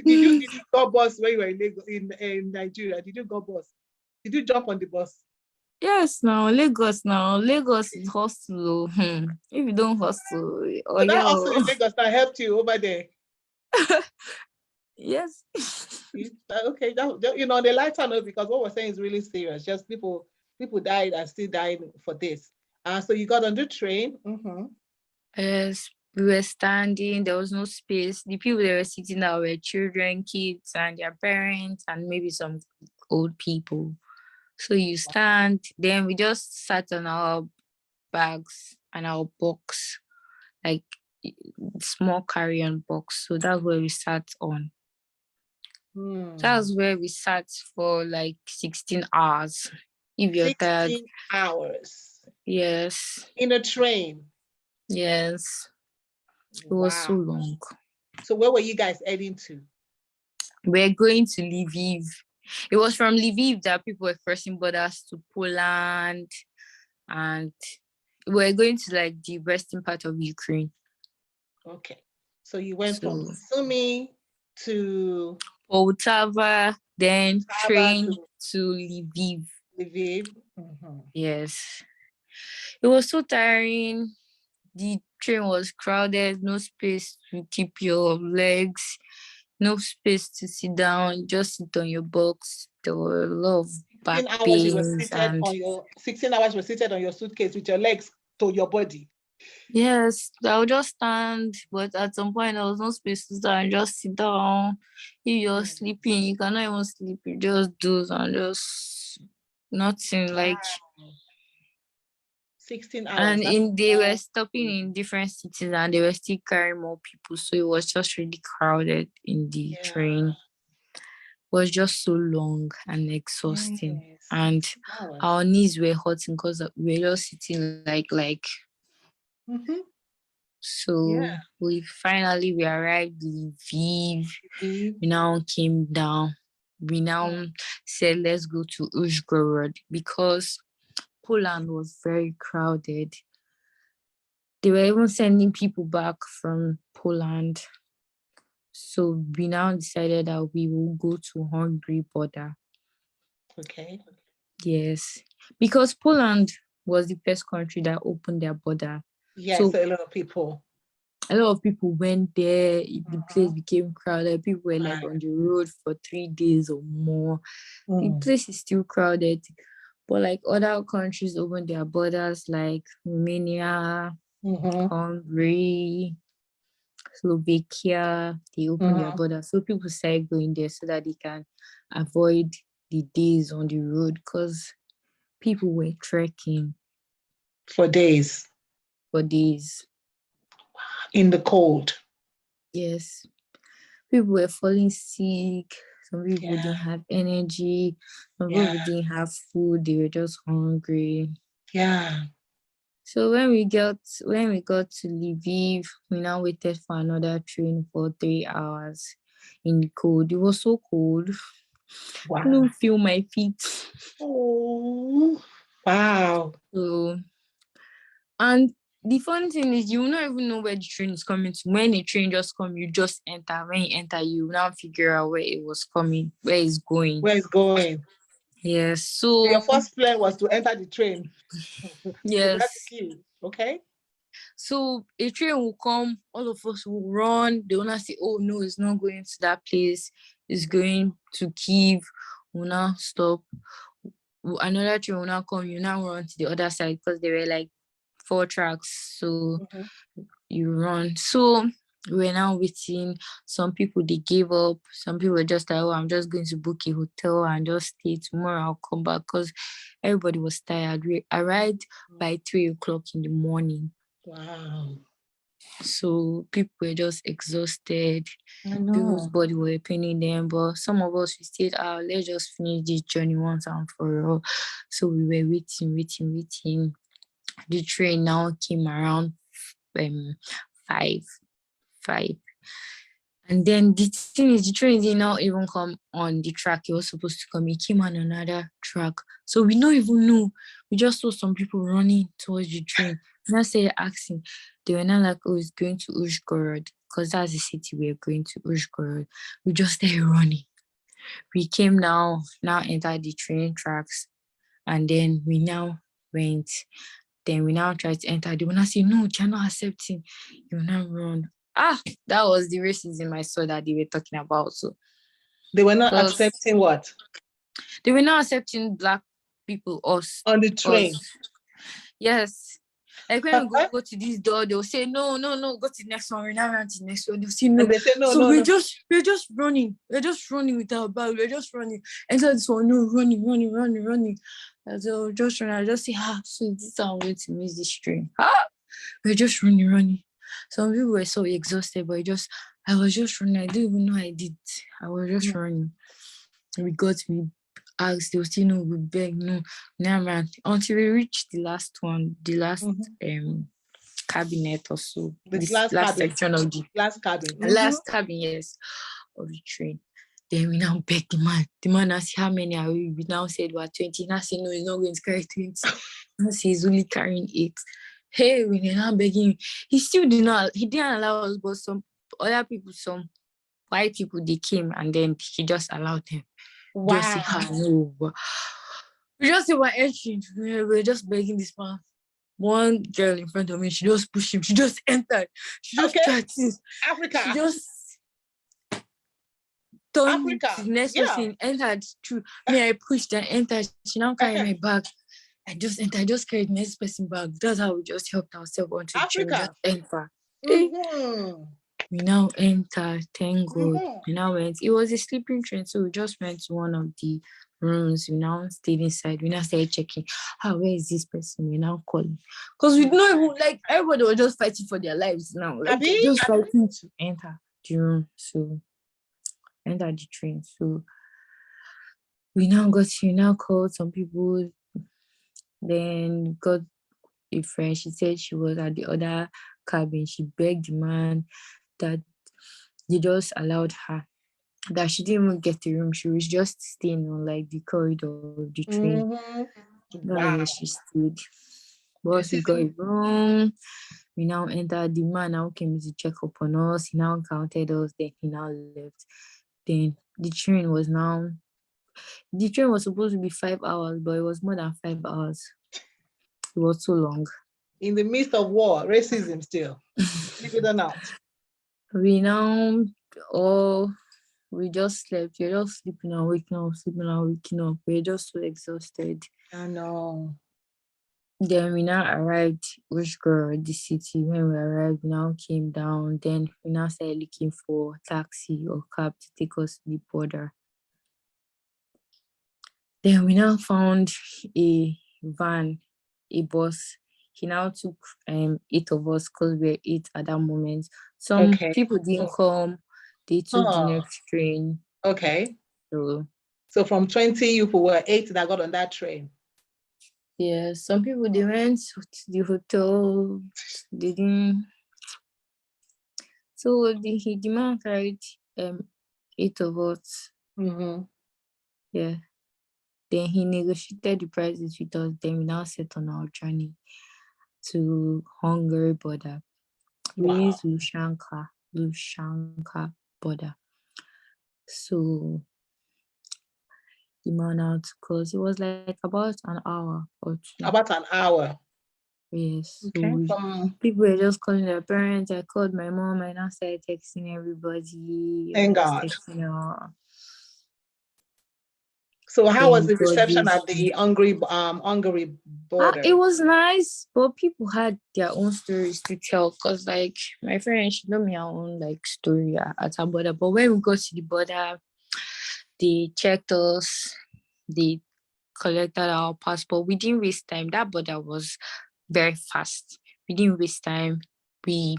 Did you go bus when you were in Lagos, in Nigeria? Did you go bus? Did you jump on the bus? yes. Now Lagos is hustle. If you don't hustle, oh So that yeah, also in Lagos that helped you over there. yes. Okay, on the lighter note, because what we're saying is really serious. Just people died and still dying for this. So you got on the train. Mm-hmm. Yes, we were standing, there was no space. The people that were sitting there were children, kids, and their parents, and maybe some old people. So you stand, then we just sat on our bags and our box, like small carry-on box. So that's where we sat on. That's where we sat for like 16 hours. If you're tired, 16 hours yes, in a train. yes. It was so Wow. long. So where were you guys heading to? We're going to Lviv. It was from Lviv that people were crossing borders to Poland, and we're going to like the western part of Ukraine. Okay. So you went from So Sumi to Poltava, then Poltava train to to Lviv. Lviv. Mm-hmm. Yes. It was so tiring. The train was crowded, no space to keep your legs, no space to sit down, just sit on your box. There were a lot of 16 back hours you were pains seated and on your 16 hours you were seated on your suitcase with your legs to your body. yes, I would just stand, but at some point there was no space to stand, just sit down. If you're sleeping, you cannot even sleep, you just doze and just nothing Wow. like. 16 hours. And That's they were stopping in different cities and they were still carrying more people, so it was just really crowded in the train. It was just so long and exhausting, and 16 hours. our knees were hurting because we were just sitting like. Mm-hmm. So we arrived in Lviv. We now came down. We now said let's go to Uzhgorod because Poland was very crowded. They were even sending people back from Poland. So we now decided that we will go to Hungary border. Okay. Yes. Because Poland was the first country that opened their border. Yes, So a lot of people. a lot of people went there. The place became crowded. People were like on the road for 3 days or more. The place is still crowded. But like other countries opened their borders, like Romania, Hungary, Slovakia, they opened their borders. So people started going there so that they can avoid the days on the road because people were trekking For days. for days. In the cold. Yes. People were falling sick. Some people didn't have energy. Some people didn't have food. They were just hungry. Yeah. So when we got to Lviv, we now waited for another train for 3 hours in the cold. It was so cold. Wow. I couldn't feel my feet. Oh, wow. So, and the funny thing is you will not even know where the train is coming to. When a train just come, you just enter. When you enter, you now figure out where it was coming, where it's going. Where it's going. Yes. So So your first plan was to enter the train. They had to yes. kill you. Okay. So a train will come, all of us will run. They will not say, oh no, it's not going to that place. It's going to Kiev. We'll now stop. Another train will now come. You now run to the other side because there were like 4 tracks. So Mhm. you run. So we're now waiting. Some people they gave up. Some people were just like, oh, I'm just going to book a hotel and just stay. Tomorrow I'll come back because everybody was tired. We arrived by 3 o'clock in the morning. Wow. So people were just exhausted. I People's know. body were paining them. But some of us we stayed out, let's just finish this journey once and for all. So we were waiting. The train now came around 5. And then the thing is, the train did not even come on the track it was supposed to come. It came on another track. So we don't even know. We just saw some people running towards the train. And I started asking. They were not like, oh, it's going to Uzhgorod. Because that's the city we're going to, Uzhgorod. We just started running. We came now entered the train tracks. And then we now went. Then we now tried to enter. They will not say, no, you're not accepting. You will not run. That was the racism I saw that they were talking about. So They were not because accepting what? they were not accepting black people, us. On the train. Yes. Like when we go to this door, they'll say, no, go to the next one. We're not running to the next one. They'll say no. And they say, no, So no, we're no. just running. We're just running with our bag. We're just running. And so this one, no, running. And so just running. I just say, so this is how I'm going to miss this train. We're just running. Some people were so exhausted, but I was just running. I didn't even know I did. I was just running. We asked, they will still no, we beg, no, never mind. Until we reached the last one, the last cabinet or so. The This last last cabin. section of the Last cabin. last cabin, yes, of the train. Then we now beg the man. The man asked how many are we? We now said we're 20. Now say no, he's not going to carry 20. Now say he's only carrying 8. Hey, we are now begging him. He didn't allow us, but some other people, some white people, they came and then he just allowed them. Wow. Just say, no. We just say we're entering. We're just begging this man. One girl in front of me, she just pushed him. She just entered. She just tried this. Africa. She just turned Africa. to the next person, entered through. Me, I pushed and entered. She now carried my bag. I just entered. I just carried the next person's bag. That's how we just helped ourselves onto the train. We just enter. We now enter. Thank God. We now went. It was a sleeping train, so we just went to one of the rooms. We now stayed inside. We now started checking. Where is this person? We now calling. Because we don't even like everybody was just fighting for their lives now. Like they're just fighting to enter the room. So enter the train. So we now called some people. Then got a friend. She said she was at the other cabin. She begged the man that they just allowed her. That she didn't even get a room. She was just staying on like the corridor of the train. That's where she stayed. Once we got a room, we now entered. The man now came to check up on us. He now counted us. Then he now left. Then the train was supposed to be 5 hours, but it was more than 5 hours. It was so long. In the midst of war, racism still. Believe it or not. We just slept. We're just sleeping and waking up, We're just so exhausted. I know. Then we now arrived, Uzhgorod, the city. When we arrived, we now came down. Then we now started looking for taxi or cab to take us to the border. Then we now found a van, a bus. He now took 8 of us because we were 8 at that moment. Some people didn't come. They took the next train. Okay. So from 20, you were 8 that got on that train. Yeah, some people they went to the hotel. They didn't. So the man carried 8 of us. Yeah. Then he negotiated the prices with us. Then we now set on our journey. to Hungary border. We Wow. used Lushanka border. So the man out because it was like about an hour or two. About an hour. Yes. Okay. So From people were just calling their parents. I called my mom. I now started texting everybody. I thank was God. texting her. So how Then was we the got reception this. at the Hungary It border? was nice, but people had their own stories to tell. Cause like my friend, she told me her own like story at her border. But when we got to the border, they checked us. They collected our passport. We didn't waste time. That border was very fast. We didn't waste time. We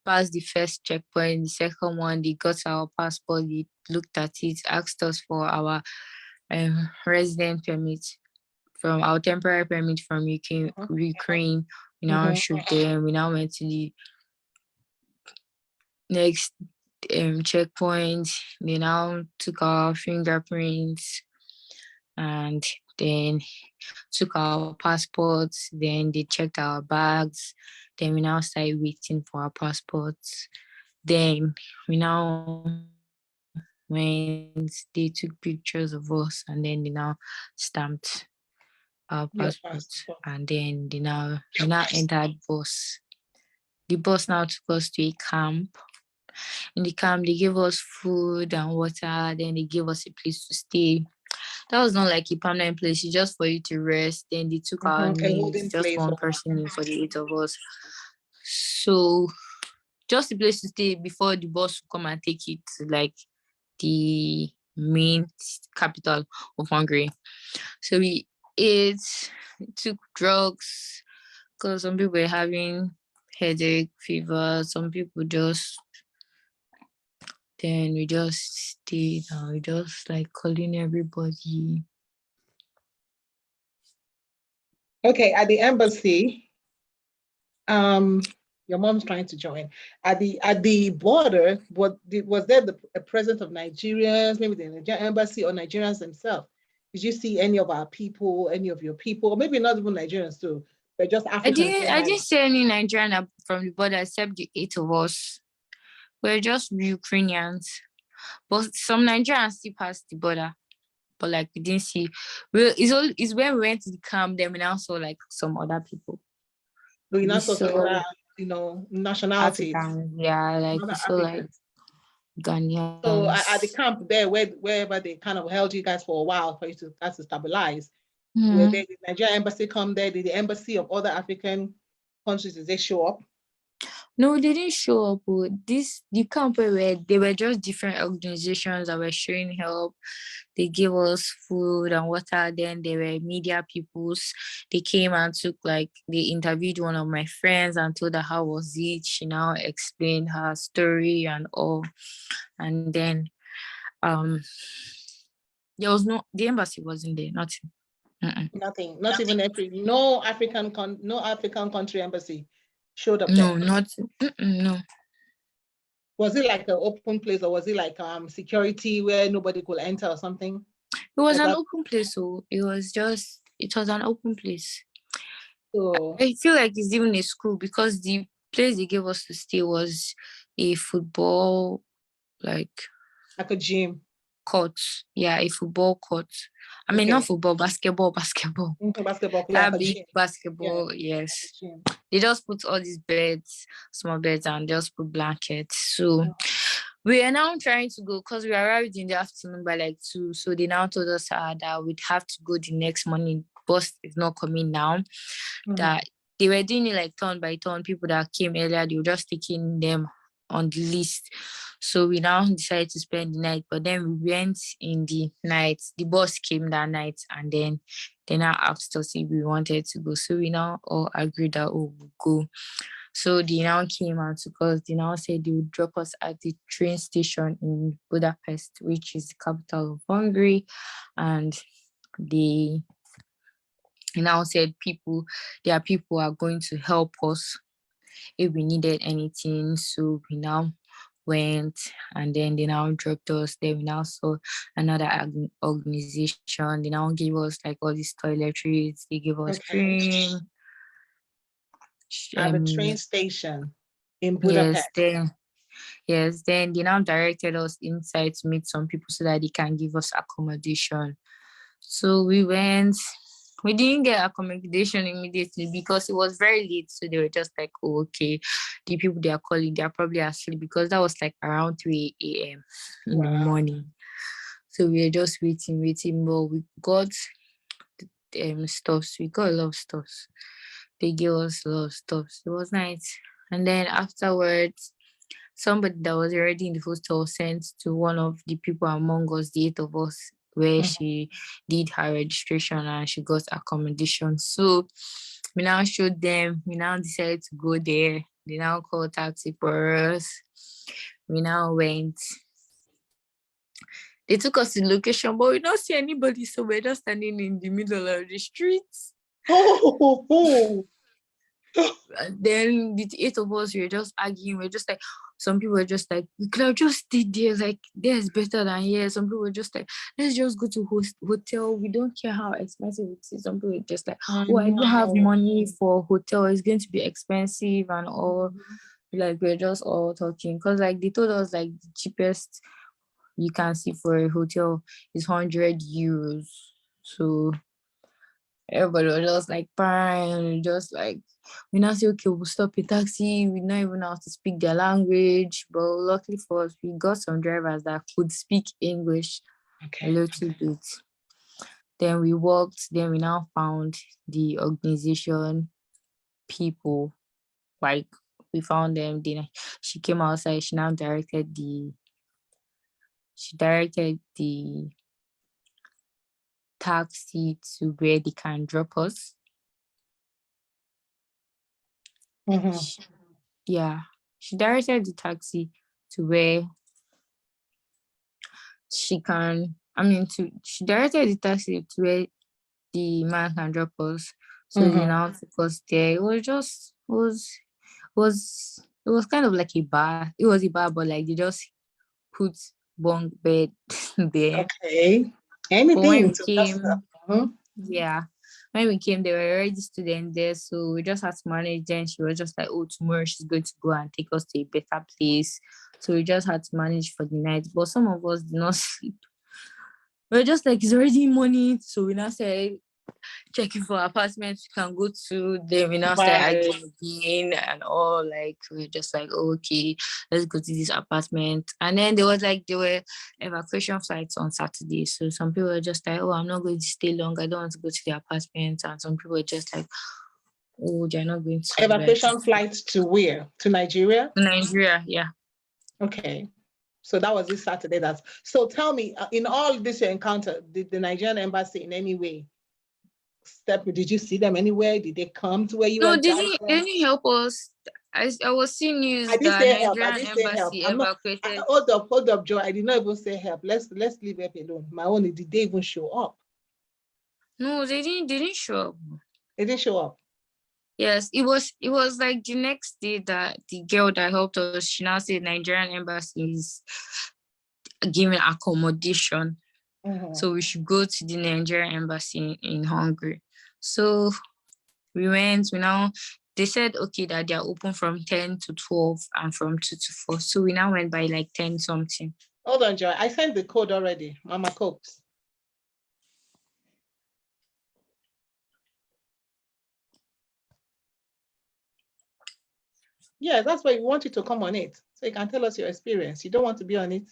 passed the first checkpoint, the second one, they got our passport, they looked at it, asked us for our resident permit from our temporary permit from Ukraine. We now Mhm. showed them. We now went to the next checkpoint. They now took our fingerprints and then took our passports. Then they checked our bags. Then we now started waiting for our passports. Then we now went, they took pictures of us and then they now stamped our passports. Your And passport. then we now entered bus. The bus now took us to a camp. In the camp, they gave us food and water. Then they gave us a place to stay. That was not like a permanent place, it's just for you to rest. Then they took our A names, holding just place. one person name for the 8 of us. So just a place to stay before the bus will come and take it to like the main capital of Hungary. So we ate, took drugs because some people were having headache, fever. Some people just then we just stayed and we just like calling everybody. Okay, at the embassy, your mom's trying to join. At the border, was there a presence of Nigerians, maybe the Nigerian embassy or Nigerians themselves? Did you see any of our people, any of your people, or maybe not even Nigerians too, but just Africans I generally? didn't see any Nigerian from the border except the 8 of us. We're just Ukrainians. But some Nigerians still passed the border. But like we didn't see. It's when we went to the camp, then we now saw like some other people. So you We now saw some saw other, nationalities, Africans, yeah, like we other saw like Africans. So at the Ghanaians. camp there, wherever they kind of held you guys for a while for you to guys to stabilize, where Mhm. did the Nigerian embassy come there? Did the embassy of other African countries, did they show up? No, they didn't show up. But the camp where they were just different organizations that were showing help. They gave us food and water. Then there were media peoples. They came and they interviewed one of my friends and told her how was it. She now explained her story and all. And then um the embassy wasn't there, nothing. Mm-mm. Nothing, not even no African country embassy showed up No, there. not no. Was it like an open place or was it like security where nobody could enter or something It was like an that? open place, so it was an open place. So I feel like it's even a school because the place they gave us to stay was a football like like a gym. court. Yeah, a football court. I mean, not Okay. football, basketball. Basketball, yeah, like That a big gym. Yeah, basketball, like a yes. gym. They just put all these beds, small beds, and just put blankets. So Mhm. we are now trying to go because we arrived in the afternoon by like 2. So they now told us that we'd have to go the next morning. Bus is not coming now. Mhm. That they were doing it like turn by turn. People that came earlier, they were just taking them on the list. So we now decided to spend the night. But then we went in the night. The bus came that night and then they now asked us if we wanted to go. So we now all agreed that we'll go. So they now came out because they now said they would drop us at the train station in Budapest, which is the capital of Hungary. And they now said there are people who are going to help us if we needed anything. So we now went and then they now dropped us. Then we now saw another organization. They now gave us like all these toiletries, they gave us Okay. cream. At the train station in yes, Budapest. then they now directed us inside to meet some people so that they can give us accommodation. So we went. We didn't get accommodation immediately because it was very late. So they were just like, oh, okay, the people they are calling, they are probably asleep because that was like around 3 a.m. in the Wow. morning. So we were just waiting, but we got stuffs. We got a lot of stuffs. They gave us a lot of stuffs. It was nice. And then afterwards, somebody that was already in the hostel sent to one of the people among us, the 8 of us, where Mhm. she did her registration and she got accommodation. So we now showed them, we now decided to go there. They now called taxi for us. We now went. They took us to the location, but we don't see anybody, so we're just standing in the middle of the streets. Oh. And then the 8 of us, we were just arguing. We're just like, some people were just like, we could have just stayed there. Like, there's better than here. Some people were just like, let's just go to hotel. We don't care how expensive it is. Some people were just like, I oh, I don't have know. money for hotel. It's going to be expensive and all. Mhm. Like, we're just all talking. Because, like, they told us, like, the cheapest you can see for a hotel is 100 euros. So everybody was just like fine, just like we now say okay, we'll stop a taxi. We not even know how to speak their language, but luckily for us, we got some drivers that could speak English a Okay. little bit. Then we walked. Then we now found the organization people. Like we found them. Then she came outside. She directed the taxi to where they can drop us. Mhm. She, yeah, she directed the taxi to where she directed the taxi to where the man can drop us. So he Mhm. now took us there. It was kind of like a bar. It was a bar, but like they just put bunk bed there. Okay. But when Anything we to just. came, Mhm. yeah, when we came, there were already students there, so we just had to manage. Then she was just like, "Oh, tomorrow she's going to go and take us to a better place." So we just had to manage for the night. But some of us did not sleep. We are just like, it's already morning, so we now say checking for apartments we can go to. Then we now start Right. arguing again and all. Like we're just like, oh, okay, let's go to this apartment. And then there were evacuation flights on Saturday. So some people were just like, oh, I'm not going to stay long. I don't want to go to the apartment. And some people were just like, oh, they're not going to like Evacuation flights to where? To Nigeria? Nigeria. Yeah. Okay. So that was this Saturday. So tell me, in all this you encounter, did the Nigerian embassy in any way did you see them anywhere? Did they come to where you No, and they Jasmine? didn't help us. I was seeing I news did that say help. I Nigerian did say help. embassy I'm not. evacuated. Hold up, Joe. I did not even say help. Let's leave help alone. My own. Did they even show up? No, they didn't show up. They didn't show up. Yes, it was like the next day that the girl that helped us, she now said Nigerian embassy is giving accommodation. Mhm. So we should go to the Nigerian embassy in Hungary. So we went, they said okay that they're open from 10 to 12 and from 2 to 4. So we now went by like 10 something. Hold on, Joy. I sent the code already. Mama Cokes. Yeah, that's why we want you to come on it. So you can tell us your experience. You don't want to be on it.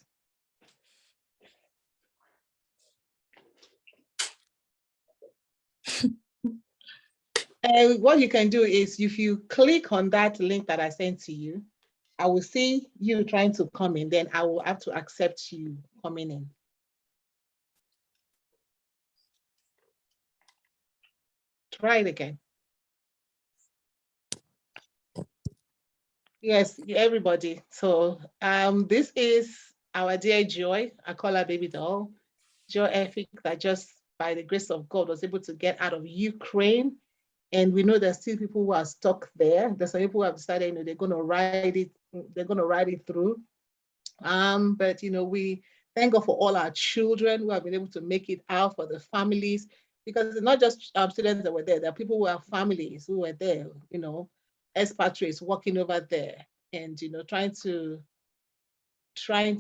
And what you can do is if you click on that link that I sent to you, I will see you trying to come in, then I will have to accept you coming in. Try it again. Yes, everybody. So this is our dear Joy. I call her baby doll. Joy Efik that just by the grace of God was able to get out of Ukraine. And we know there's still people who are stuck there. There's some people who have decided, they're gonna ride it through. But we thank God for all our children who have been able to make it out, for the families, because it's not just students that were there. There are people who have families who were there. expatriates working over there, and trying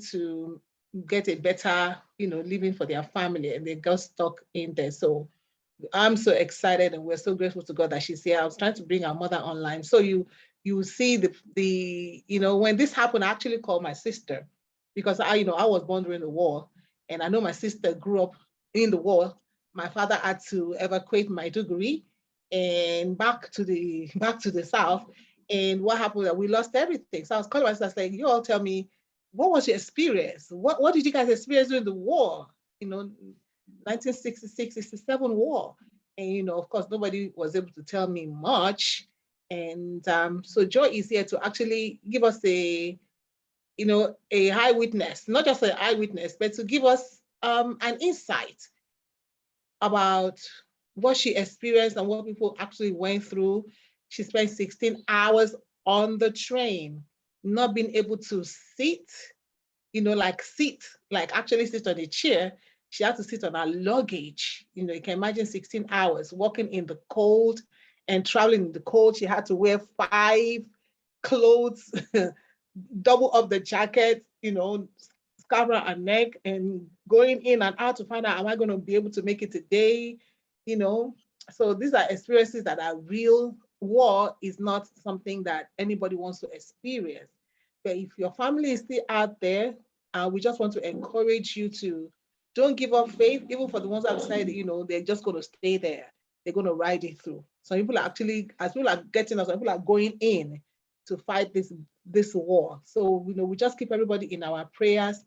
to get a better living for their family, and they got stuck in there. So I'm so excited, and we're so grateful to God that she's here. I was trying to bring our mother online, so you see the when this happened, I actually called my sister, because I was born during the war, and I know my sister grew up in the war. My father had to evacuate Maiduguri and back to the south. And what happened that we lost everything. So I was calling my sister saying, "You all tell me, what was your experience? What did you guys experience during the war? You know, 1966, 67 war." And of course, nobody was able to tell me much. And so Jhoiee is here to actually give us a eyewitness, not just an eyewitness, but to give us an insight about what she experienced and what people actually went through. She spent 16 hours on the train, not being able to sit, like actually sit on a chair. She had to sit on her luggage. You can imagine 16 hours walking in the cold and traveling in the cold. She had to wear 5 clothes, double up the jacket, scarf around her neck, and going in and out to find out, am I going to be able to make it today? You know, so these are experiences that are real. War is not something that anybody wants to experience. But if your family is still out there, we just want to encourage you to don't give up faith, even for the ones that decided, they're just going to stay there. They're going to ride it through. Some people are actually, as people are getting us, some people are going in to fight this war. So, we just keep everybody in our prayers,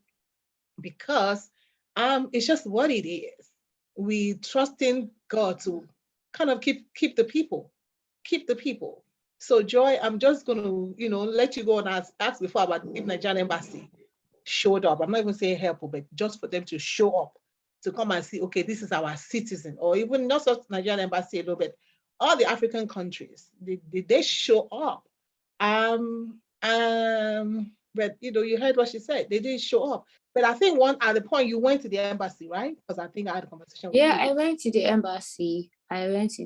because it's just what it is. We trust in God to kind of keep the people. So Jhoiee, I'm just going to let you go and ask before about if Nigerian embassy showed up. I'm not even saying help, but just for them to show up, to come and see, okay, this is our citizen, or even not just Nigerian embassy alone, but all the African countries. Did they show up? But you heard what she said. They didn't show up. But I think at the point you went to the embassy, right? Because I think I had a conversation with you. Yeah, I went to the embassy. Like, I went to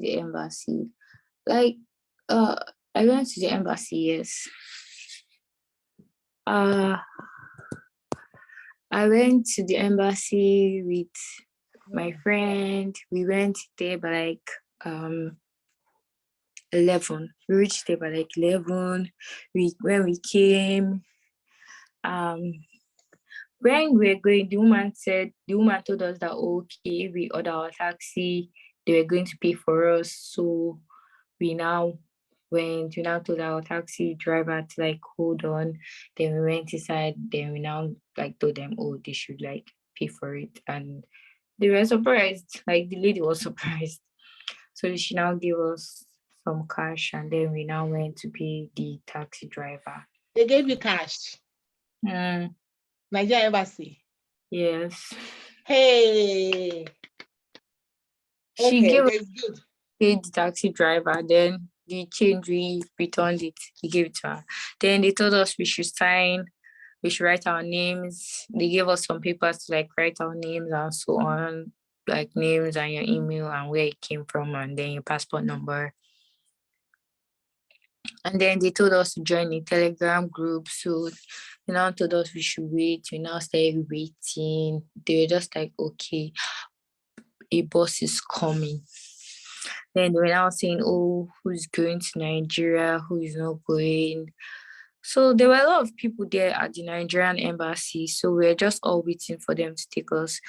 the embassy, yes. I went to the embassy with my friend. We went there by 11. We reached there by 11. When we came, when we were going, the woman told us that okay, we ordered our taxi. They were going to pay for us. So we now told our taxi driver to hold on. Then we went inside. Then we now told them, oh, they should pay for it. And they were surprised. The lady was surprised. So she now gave us some cash, and then we now went to pay the taxi driver. They gave you cash? Nigeria embassy? Yes. Hey. She okay, gave that's good. Paid the taxi driver, then the change, we returned it. He gave it to her. Then they told us we should write our names. They gave us some papers to write our names and so on, names and your email and where it came from, and then your passport number. And then they told us to join a Telegram group. So they now told us we should wait. We now started waiting. They were just okay, a bus is coming. Then they were now saying, oh, who's going to Nigeria, who is not going. So there were a lot of people there at the Nigerian embassy. So we were just all waiting for them to take us.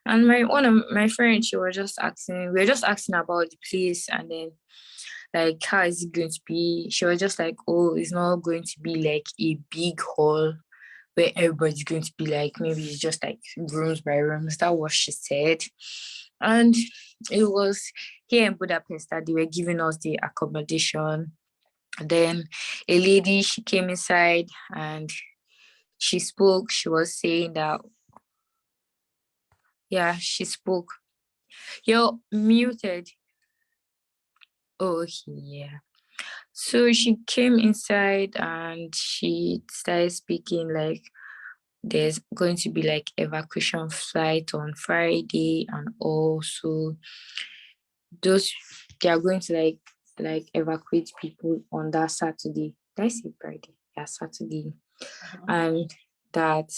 And one of my friends, we were just asking about the place, and then how is it going to be? She was just oh, it's not going to be a big hall where everybody's going to be maybe it's just rooms by rooms. That's what she said. And it was here in Budapest that they were giving us the accommodation. And then a lady, she came inside and she spoke. She was saying that, yeah, she spoke. You're muted. Oh, yeah. So she came inside and she started speaking there's going to be evacuation flight on Friday, and also they are going to like evacuate people on that Saturday. Did I say Friday? Yeah, Saturday. And that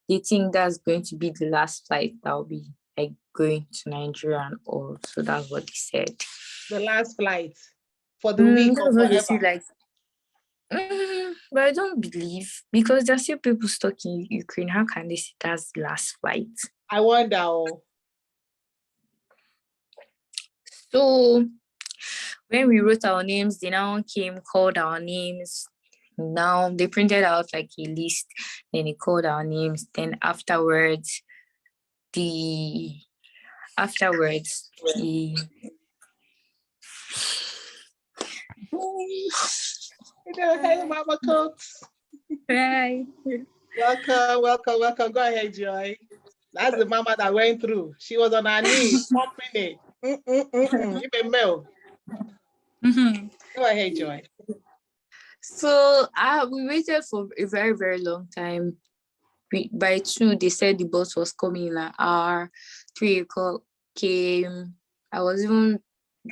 they think that's going to be the last flight that will be like going to Nigeria and all. So that's what they said. The last flight for the week or That's what they forever. said, like, but I don't believe, because there's still people stuck in Ukraine. How can they say that's the last flight? I wonder. So when we wrote our names, they now came, called our names. Now they printed out like a list, then they called our names. Then afterwards, the Hey, Mama Cox. Right. Welcome. Go ahead, Jhoiee. That's the mama that went through. She was on her knee, pumping it. Even Mel. Go ahead, Jhoiee. So we waited for a very, very long time. By 2, they said the bus was coming in an hour. 3 o'clock came. I was even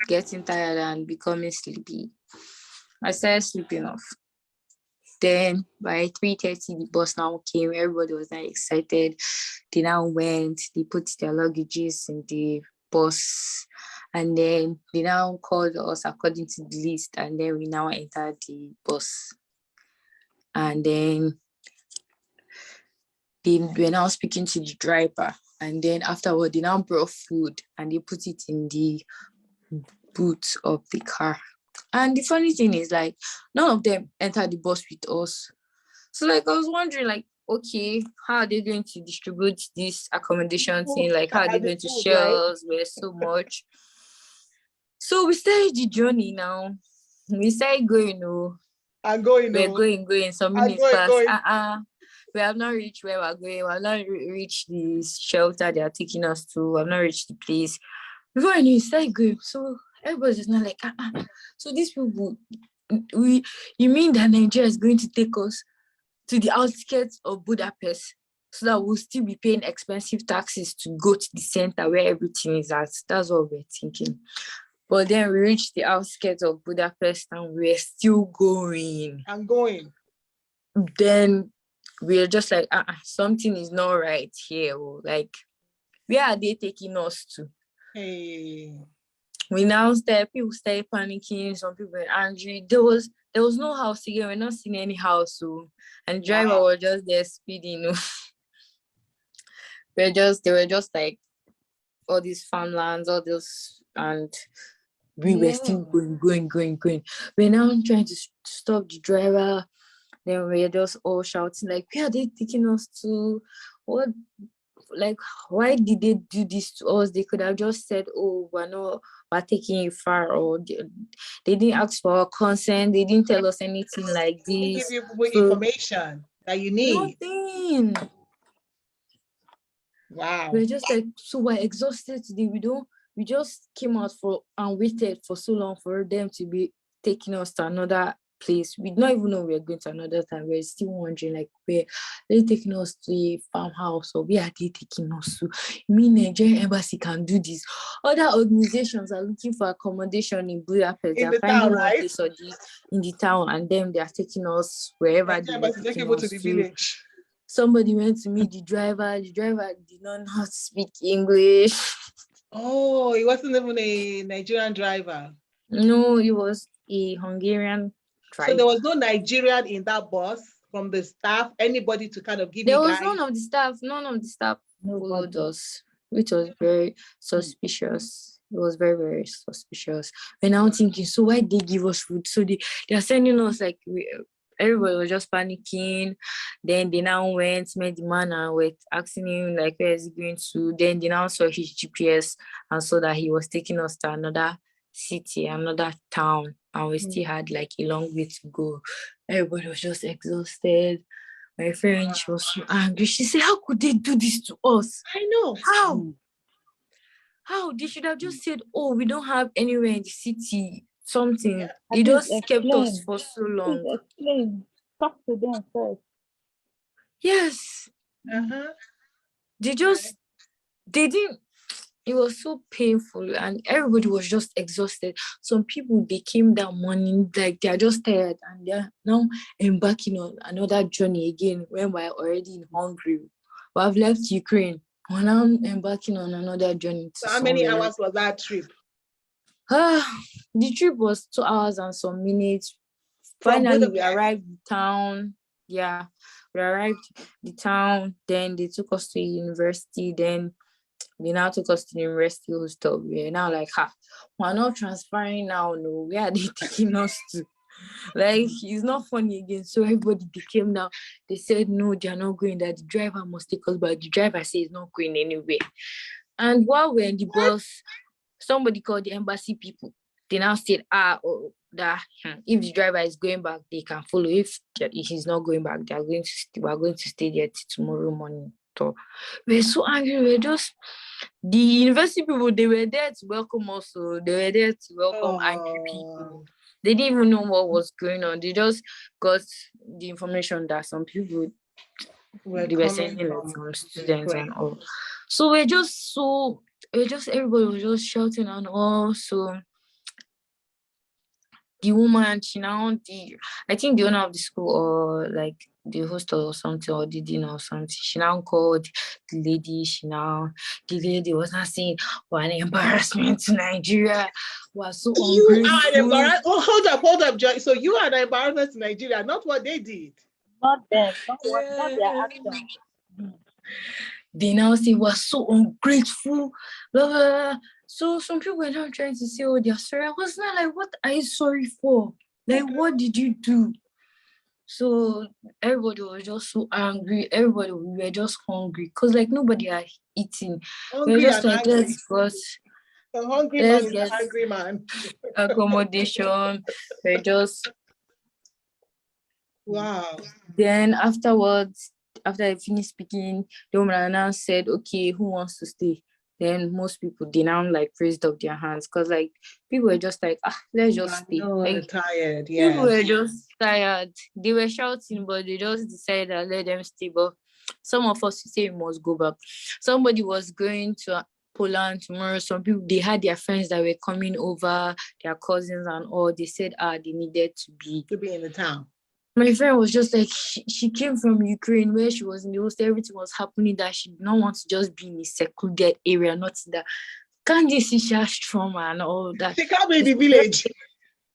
getting tired and becoming sleepy. I started sleeping off. Then by 3:30, the bus now came. Everybody was now excited. They now went. They put their luggages in the bus, and then they now called us according to the list. And then we now entered the bus. And then they were now speaking to the driver. And then afterward, they now brought food and they put it in the boot of the car. And the funny thing is, like, none of them entered the bus with us. So, like, I was wondering, like, okay, how are they going to distribute this accommodation thing? Like, how are they going to share us with so much? So we started the journey now. We started going, I'm going. We're going. Some minutes past. We have not reached where we're going. We have not reached the shelter they are taking us to. We have not reached the place. Before I knew, it started going. So everybody's just not like, So these people, you mean that Nigeria is going to take us to the outskirts of Budapest so that we'll still be paying expensive taxes to go to the center where everything is at? That's what we're thinking. But then we reached the outskirts of Budapest and we're still going. I'm going. Then we're just like, something is not right here. Like, where are they taking us to? Hey. We now people started panicking, some people were angry. There was no house again. We're not seeing any house. So, and the driver was just there speeding. They were just like all these farmlands, all those, and we were still going. We're now trying to stop the driver. Then we're just all shouting, like, where are they taking us to? What, like, why did they do this to us? They could have just said, oh, we're taking you far, or they didn't ask for our consent. They didn't tell us anything like this. They give you information that you need. Nothing. Wow. We're just like, so we're exhausted today. We just came out and waited for so long for them to be taking us to another place. We don't even know we're going to another time. We're still wondering, like, where are they taking us to a farmhouse, or where are they taking us to? You mean Nigerian embassy can do this? Other organizations are looking for accommodation in Budapest. They're finding one place in the town, and then they are taking us wherever they are taking us to. Village. Somebody went to meet the driver. The driver did not know how to speak English. Oh, he wasn't even a Nigerian driver. No, he was a Hungarian driver. So there was no Nigerian in that bus from the staff, anybody to kind of give you guys? None of the staff followed us, which was very suspicious. It was very, very suspicious. We're now thinking, so why did they give us food? So they are sending us, like, everybody was just panicking. Then they now met the man and were asking him, like, where is he going to? Then they now saw his GPS and saw that he was taking us to another city, another town, and we still had like a long way to go. Everybody was just exhausted. My friend, she was so angry. She said, how could they do this to us? I know. How? They should have just said, oh, we don't have anywhere in the city. Something. Yeah, they just kept us for so long. Explain. Talk to them first. Yes. Uh-huh. They didn't. it was so painful, and everybody was just exhausted. Some people, they came that morning like they're just tired, and they're now embarking on another journey again when we're already in Hungary. We have left Ukraine. We're now embarking on another journey to So how many somewhere. hours was that trip? The trip was 2 hours and some minutes. From Finally, we Budapest? arrived in town. Yeah, we arrived the town. Then they took us to university. Then they now took us to the university hostel. We're now like, we're not transferring now. No, where are they taking us to? Like, it's not funny again. So everybody, they came down. They said, no, they're not going, that the driver must take us back. The driver says he's not going anywhere. And while we're in the bus, somebody called the embassy people. They now said, that if the driver is going back, they can follow. If he's not going back, we're going to stay there till tomorrow morning. So we're so angry. We're just, the university people, they were there to welcome us. So they were there to welcome angry people. They didn't even know what was going on. They just got the information that some people, they were sending like some students and all. So everybody was just shouting and all. So the woman, I think the owner of the school, or like the hostel or something, or the dean or something, she now called the lady. The lady was not saying, what an embarrassment to Nigeria. Was so You are an ungrateful. embarrassment. Oh, hold up, Jhoiee. So you are an embarrassment to Nigeria, not what they did. Not them, not their actions. They now say, was so ungrateful. Blah, blah, blah. So some people were now trying to say, oh, they're sorry. I was not like, what are you sorry for? Like, what did you do? So everybody was just so angry. We were just hungry. Because like nobody had eaten. We were just like, let's go. A hungry man is a hungry man. Accommodation. We're just... Wow. Then afterwards, after I finished speaking, the woman now said, okay, who wants to stay? Then most people, they now like raised up their hands, because like people were just like, let's just stay. Like, tired, yeah. People were just tired. They were shouting, but they just decided to let them stay. But some of us say we must go back. Somebody was going to Poland tomorrow. Some people, they had their friends that were coming over, their cousins and all. They said they needed to be in the town. My friend was just like, she came from Ukraine, where she was in the host, everything was happening, that she did not want to just be in a secluded area, not that. Can't they see she has trauma and all that? She can't be in the village.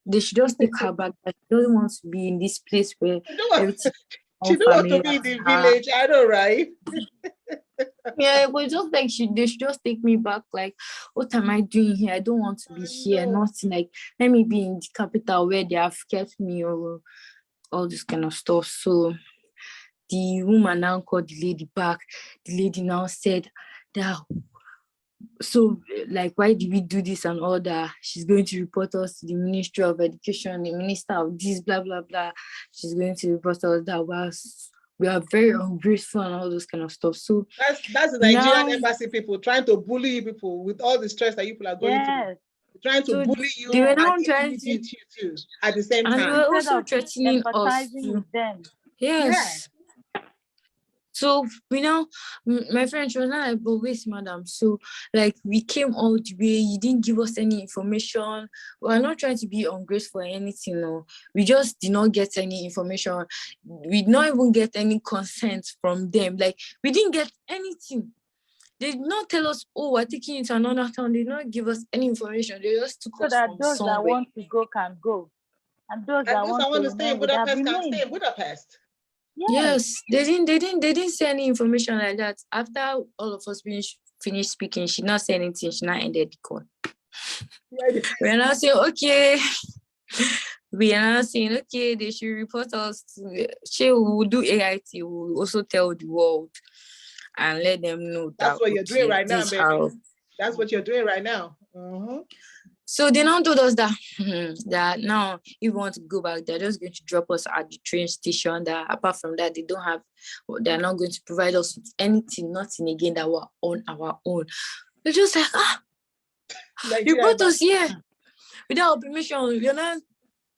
They should just take her back. That she doesn't want to be in this place where everything. She don't want to be in the village. I know, right? Yeah, but just like they should just take me back. Like, what am I doing here? I don't want to be here. Nothing like, let me be in the capital where they have kept me, or all this kind of stuff. So the woman now called the lady back. The lady now said that, so like, why did we do this and all that? She's going to report us to the Ministry of Education, the minister of this, blah, blah, blah. She's going to report us that we are very ungrateful and all those kind of stuff. So that's the Nigerian embassy people trying to bully people with all the stress that people are going through. Trying to bully you. They were now and trying to you too at the same time. And they were also threatening us with them. Yes. Yeah. So we now, my friend, she was not like, but wait, madam. So like, we came all the way. You didn't give us any information. We're not trying to be ungrateful or anything. No, we just did not get any information. We did not even get any consent from them. Like, we didn't get anything. They did not tell us, oh, we're taking you to another town. They did not give us any information. They just took us that from those somewhere. that want to go can go. And those that want to stay in Budapest can stay in Budapest. Yes, they didn't say any information like that. After all of us finished speaking, she not say anything. She not ended the call. We're now saying, okay. We are now saying, okay, they should report us to, she will do AIT, will also tell the world and let them know that's that what you're doing right now, baby. That's what you're doing right now. So they now told us that now, if we want to go back, they're just going to drop us at the train station. That apart from that, they're not going to provide us with anything, nothing again, that we're on our own. We're just like, you brought us here without permission. You're not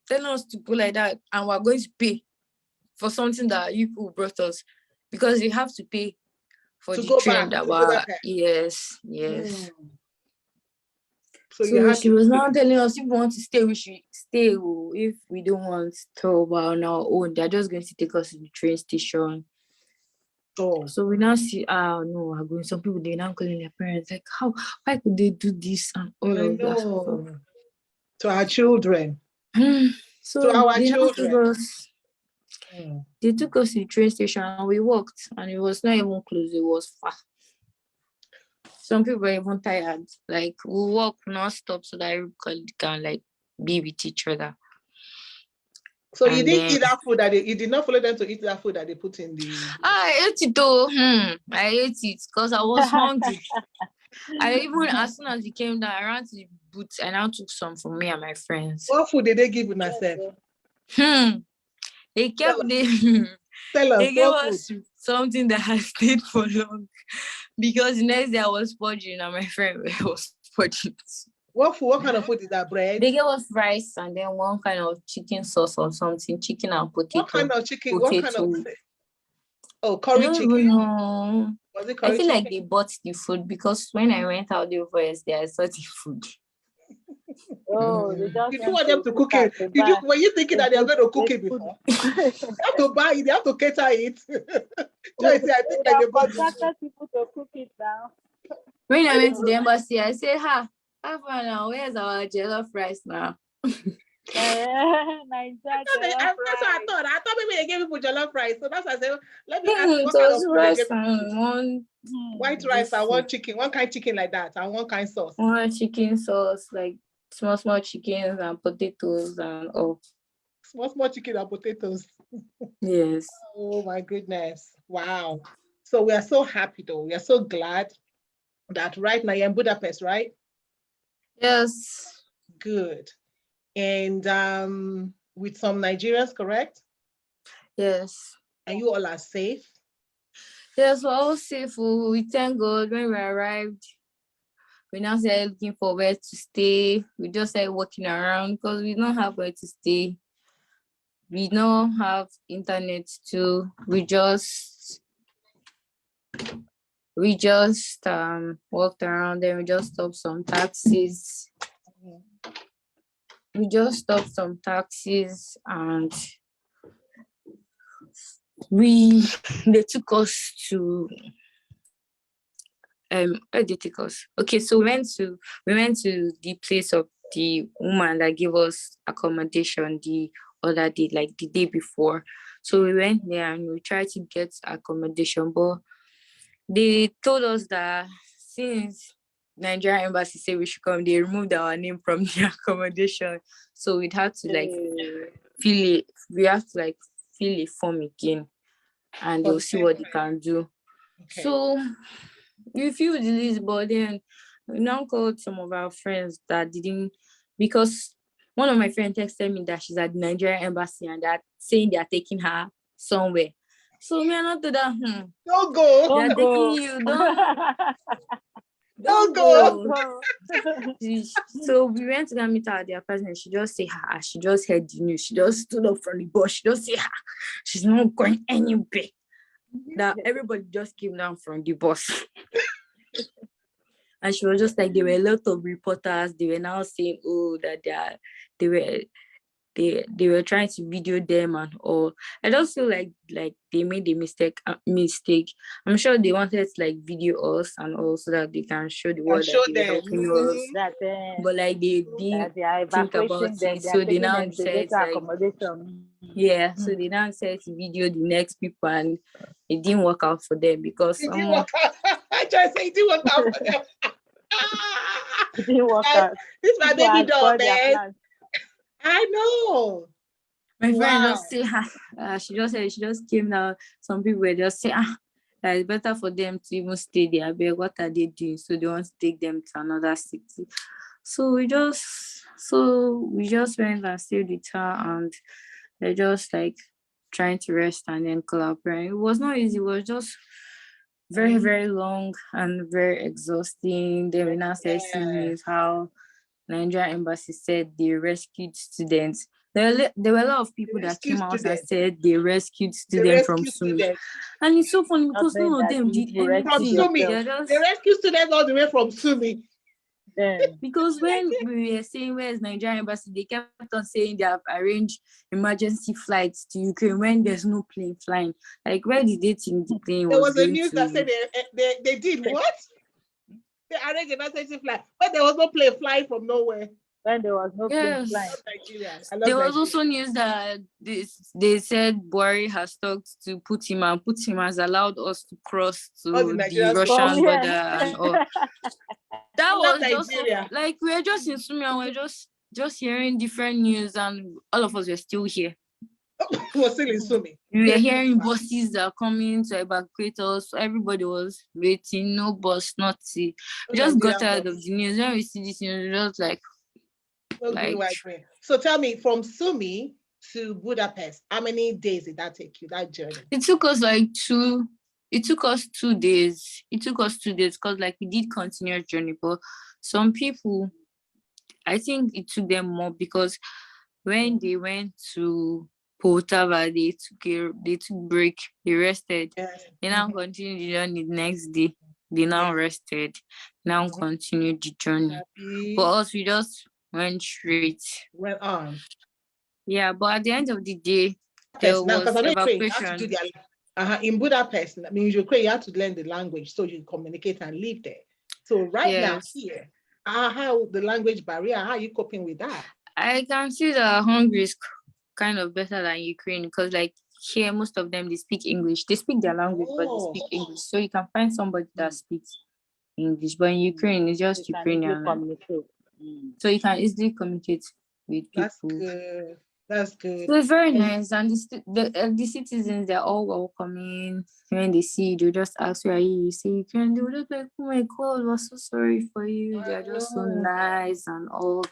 telling us to go like that, and we're going to pay for something that you people brought us, because you have to pay for the train that was. Yes. So she was now telling us if we want to stay, we should stay. If we don't want to over on our own, they're just going to take us to the train station. Oh. So we now see, no, I'm going. Some people, they're now calling their parents, like, why could they do this and all of that? To our children. So to our they children. They took us to the train station and we walked, and it was not even close, it was far. Some people were even tired. Like, we walk non-stop so that everybody can like be with each other. So you didn't eat that food you did not follow them to eat that food that they put in the... I ate it though. I ate it because I was hungry. As soon as we came down, I ran to the booth and I took some for me and my friends. What food did they give you, myself? They gave us something that has stayed for long, because the next day I was purging and my friend was purging. What food? What kind of food is that? Bread? They gave us rice and then one kind of chicken sauce or something, chicken and potato. What kind of chicken? Potato. What kind of... Oh, curry chicken? No. Was it curry I feel chicken? like they bought the food, because when I went out the first day, I saw the food. Oh, they just... You don't want them to cook it. Were you thinking that they're going to cook it before? They have to buy it. They have to cater it. Jhoiee said, I think that they contracted people to cook it now. When I went to the embassy, I said, now, where's our jollof rice now? Nigeria that's what I thought. I thought maybe they gave people jollof rice. So that's why I said, let me ask you what So kind of food rice they give and one white rice and one chicken, one kind chicken like that, and one kind sauce. One chicken sauce, like small chickens and potatoes and all. Small chicken and potatoes. Yes. Oh my goodness. Wow. So we are so happy though. We are so glad that right now you're in Budapest, right? Yes. Good. And with some Nigerians, correct? Yes. And you all are safe? Yes, we're all safe. We thank God. When we arrived, we now started looking for where to stay. We just started walking around because we don't have where to stay. We don't have internet too. We just walked around, then we just stopped some taxis. And they took us to where did they take us? Okay, so we went to the place of the woman that gave us accommodation the other day, like the day before. So we went there and we tried to get accommodation, but they told us that since Nigerian embassy said we should come, they removed our name from the accommodation. So we'd have to fill a form again, and they'll see what they can do. Okay. So we filled the list, but then we now called some of our friends that didn't, because one of my friends texted me that she's at the Nigerian embassy and they're saying they're taking her somewhere. So we are not to that. Don't go. They're taking you. Don't go. So we went to go meet her at the apartment. She just said, she just heard the news. She just stood up from the bus. She just said, she's not going anywhere. That everybody just came down from the bus. And she was just like, there were a lot of reporters. They were now saying, that they were trying to video them and all. I just feel like they made a mistake. I'm sure they wanted to like video us and all so that they can show the world that they were helping us. But like they didn't think about it, so they now decided so they now decided to video the next people, and it didn't work out for them because it didn't work out. I just say it didn't work out for them. It didn't work out. This is my baby doll, man. I know. My friend just say, she just came down. Some people were just saying, that it's better for them to even stay there. But what are they doing? So they want to take them to another city. So we just went and stayed with her, and they're just like trying to rest and then collaborate. It was not easy. It was just very, very long and very exhausting. Then we now started seeing how Nigerian embassy said they rescued students. There were a lot of people that came out and said they rescued students from Sumi. And it's so funny because none of them did anything. From Sumi. They rescued students all the way from Sumi. Because when we were saying where's Nigerian embassy, they kept on saying they have arranged emergency flights to Ukraine when there's no plane flying. Like, where did they think the plane There was was a going news to? that said they did what? They arranged emergency flight, but there was no plane flying from nowhere. When there was no plane flying. Nigeria. I love There Nigeria. was also news that they said Jhoiee has talked to Putin, and Putin has allowed us to cross to the Russian border and all. That was just Nigeria. like we were just in Sumi and we're just hearing different news, and all of us were still here. We're still in Sumi. We were hearing buses that are coming to evacuate us. So everybody was waiting, no bus, nothing. We just got tired of the news. When we see this news, we just like. So tell me, from Sumi to Budapest, how many days did that take you, that journey? It took us 2 days. It took us 2 days because we did continuous journey, but some people, I think it took them more because when they went to Poltava, they took break, they rested. Yes. They now continued the journey the next day. They now rested, now continued the journey. For us, we just went straight. Went on. Yeah, but at the end of the day, there was evacuation. In Budapest, I mean, Ukraine, you have to learn the language so you communicate and live there. So now here, how the language barrier, how are you coping with that? I can see that Hungary is kind of better than Ukraine because here, most of them, they speak English. They speak their language, but they speak English. So you can find somebody that speaks English. But in Ukraine, it's just Ukrainian. So you can easily communicate with people. That's good. So it's very nice. And the citizens, they're all welcoming. When they see you, they'll just ask where are you? You say Ukraine. They'll just like, oh my God, we're so sorry for you. They're just so nice and all.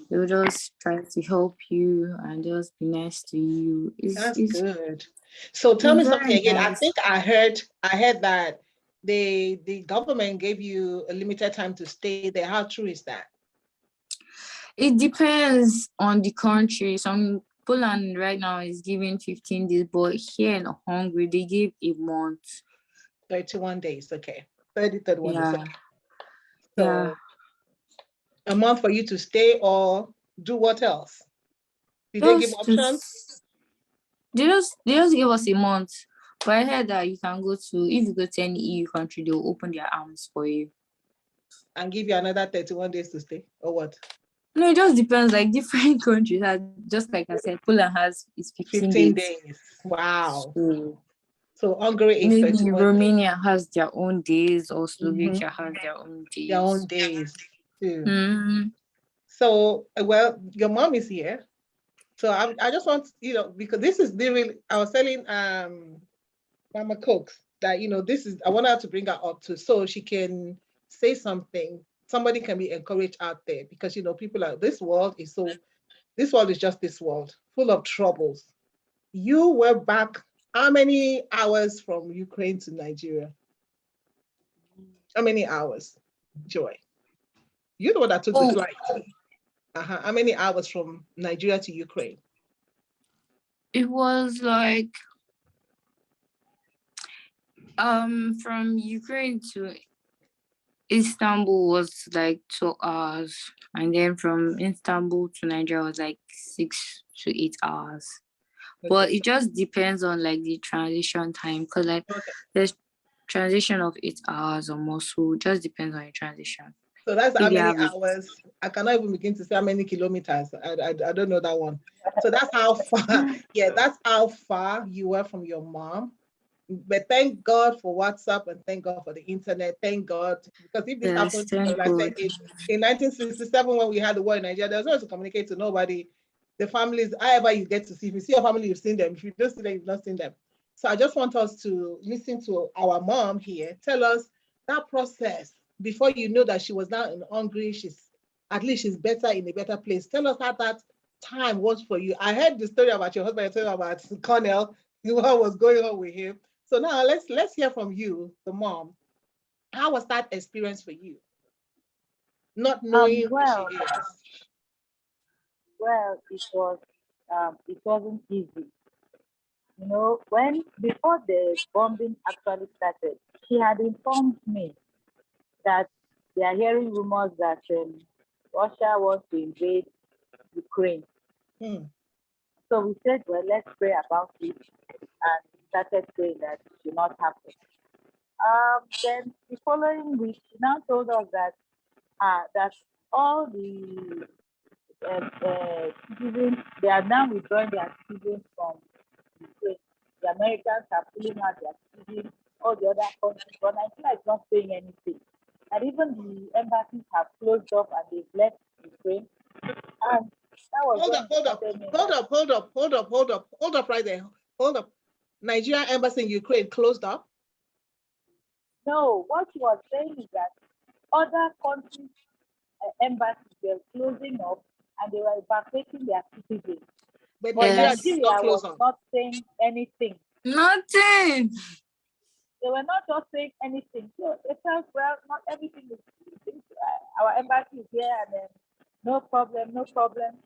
They'll just try to help you and just be nice to you. That's good. So tell me something again. Nice. I think I heard that the government gave you a limited time to stay there. How true is that? It depends on the country. Some Poland right now is giving 15 days, but here in Hungary they give a month. 31 days, okay. 31 days. Okay. So a month for you to stay or do what else? Did they give options? They just give us a month. But I heard that if you go to any EU country, they'll open their arms for you. And give you another 31 days to stay, or what? No, it just depends. Different countries just like I said, Poland has 15 days. Wow. So Hungary is maybe 31 Romania days. Has their own days, or Slovakia has their own days. Their own days too. Mm-hmm. So, well, your mom is here. So I just want, because this is I was telling Mama Cooks that, I want her to bring her up to so she can say something. Somebody can be encouraged out there because, people are, this world is just this world full of troubles. You were back how many hours from Ukraine to Nigeria? How many hours, Jhoiee? You know that took the flight. How many hours from Nigeria to Ukraine? It was from Ukraine to Istanbul was 2 hours, and then from Istanbul to Nigeria was 6 to 8 hours. Okay. But it just depends on the transition time because there's transition of 8 hours or more, so it just depends on your transition. So that's how many hours. I cannot even begin to say how many kilometers. I don't know that one. So that's how far. Yeah, that's how far you were from your mom. But thank God for WhatsApp and thank God for the internet. Thank God, because if this happened, in 1967 when we had the war in Nigeria, there was no way to communicate to nobody. The families, however you get to see. If you see your family, you've seen them. If you don't see them, you've not seen them. So I just want us to listen to our mom here. Tell us that process before you know that she was now in Hungary. She's better in a better place. Tell us how that time was for you. I heard the story about your husband. I told you about Cornell, what was going on with him. So now let's hear from you, the mom. How was that experience for you? Not knowing who she is. Well, it wasn't easy. Before the bombing actually started, she had informed me that they are hearing rumors that Russia wants to invade Ukraine. Hmm. So we said, well, let's pray about it, and started praying that it should not happen. Then the following week, she now told us that all the citizens, they are now withdrawing their citizens from Ukraine. The Americans are pulling out their citizens, all the other countries, but Nigeria is not saying anything. And even the embassies have closed up and they've left Ukraine. And that was Hold up right there. Hold up. Nigerian embassy in Ukraine closed up. No, what she was saying is that other countries' embassies were closing up and they were evacuating their citizens. But But Nigeria Yes. did Nigeria not close was on. not saying anything. Nothing. They were not just saying anything. So they felt, well, not everything is, our embassy is here and then no problem, no problem.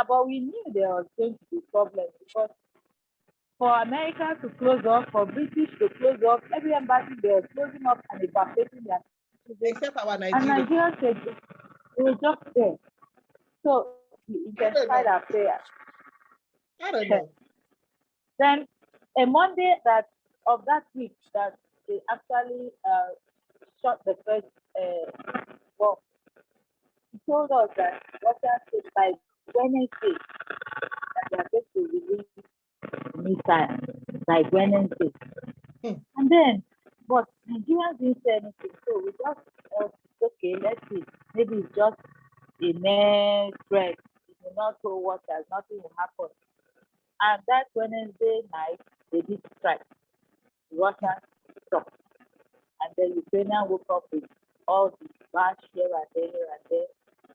But we knew there was going to be problems because for America to close off, for British to close off, every embassy they were closing up and evacuating their citizens. Except our And Nigeria. Nigeria said they were just there. So we intensified our prayers. I don't know. Then a Monday of that week that they actually shot the first bomb, he told us that Russia said by Wednesday that they are going to release the missile by Wednesday. Hmm. And then, but Nigerians didn't say anything, so we just okay, let's see. Maybe it's just a mere threat. It will not hold water, nothing will happen. And that Wednesday night, they did strike. Russia stopped. And the Ukrainian woke up with all the bash here and there, here and there.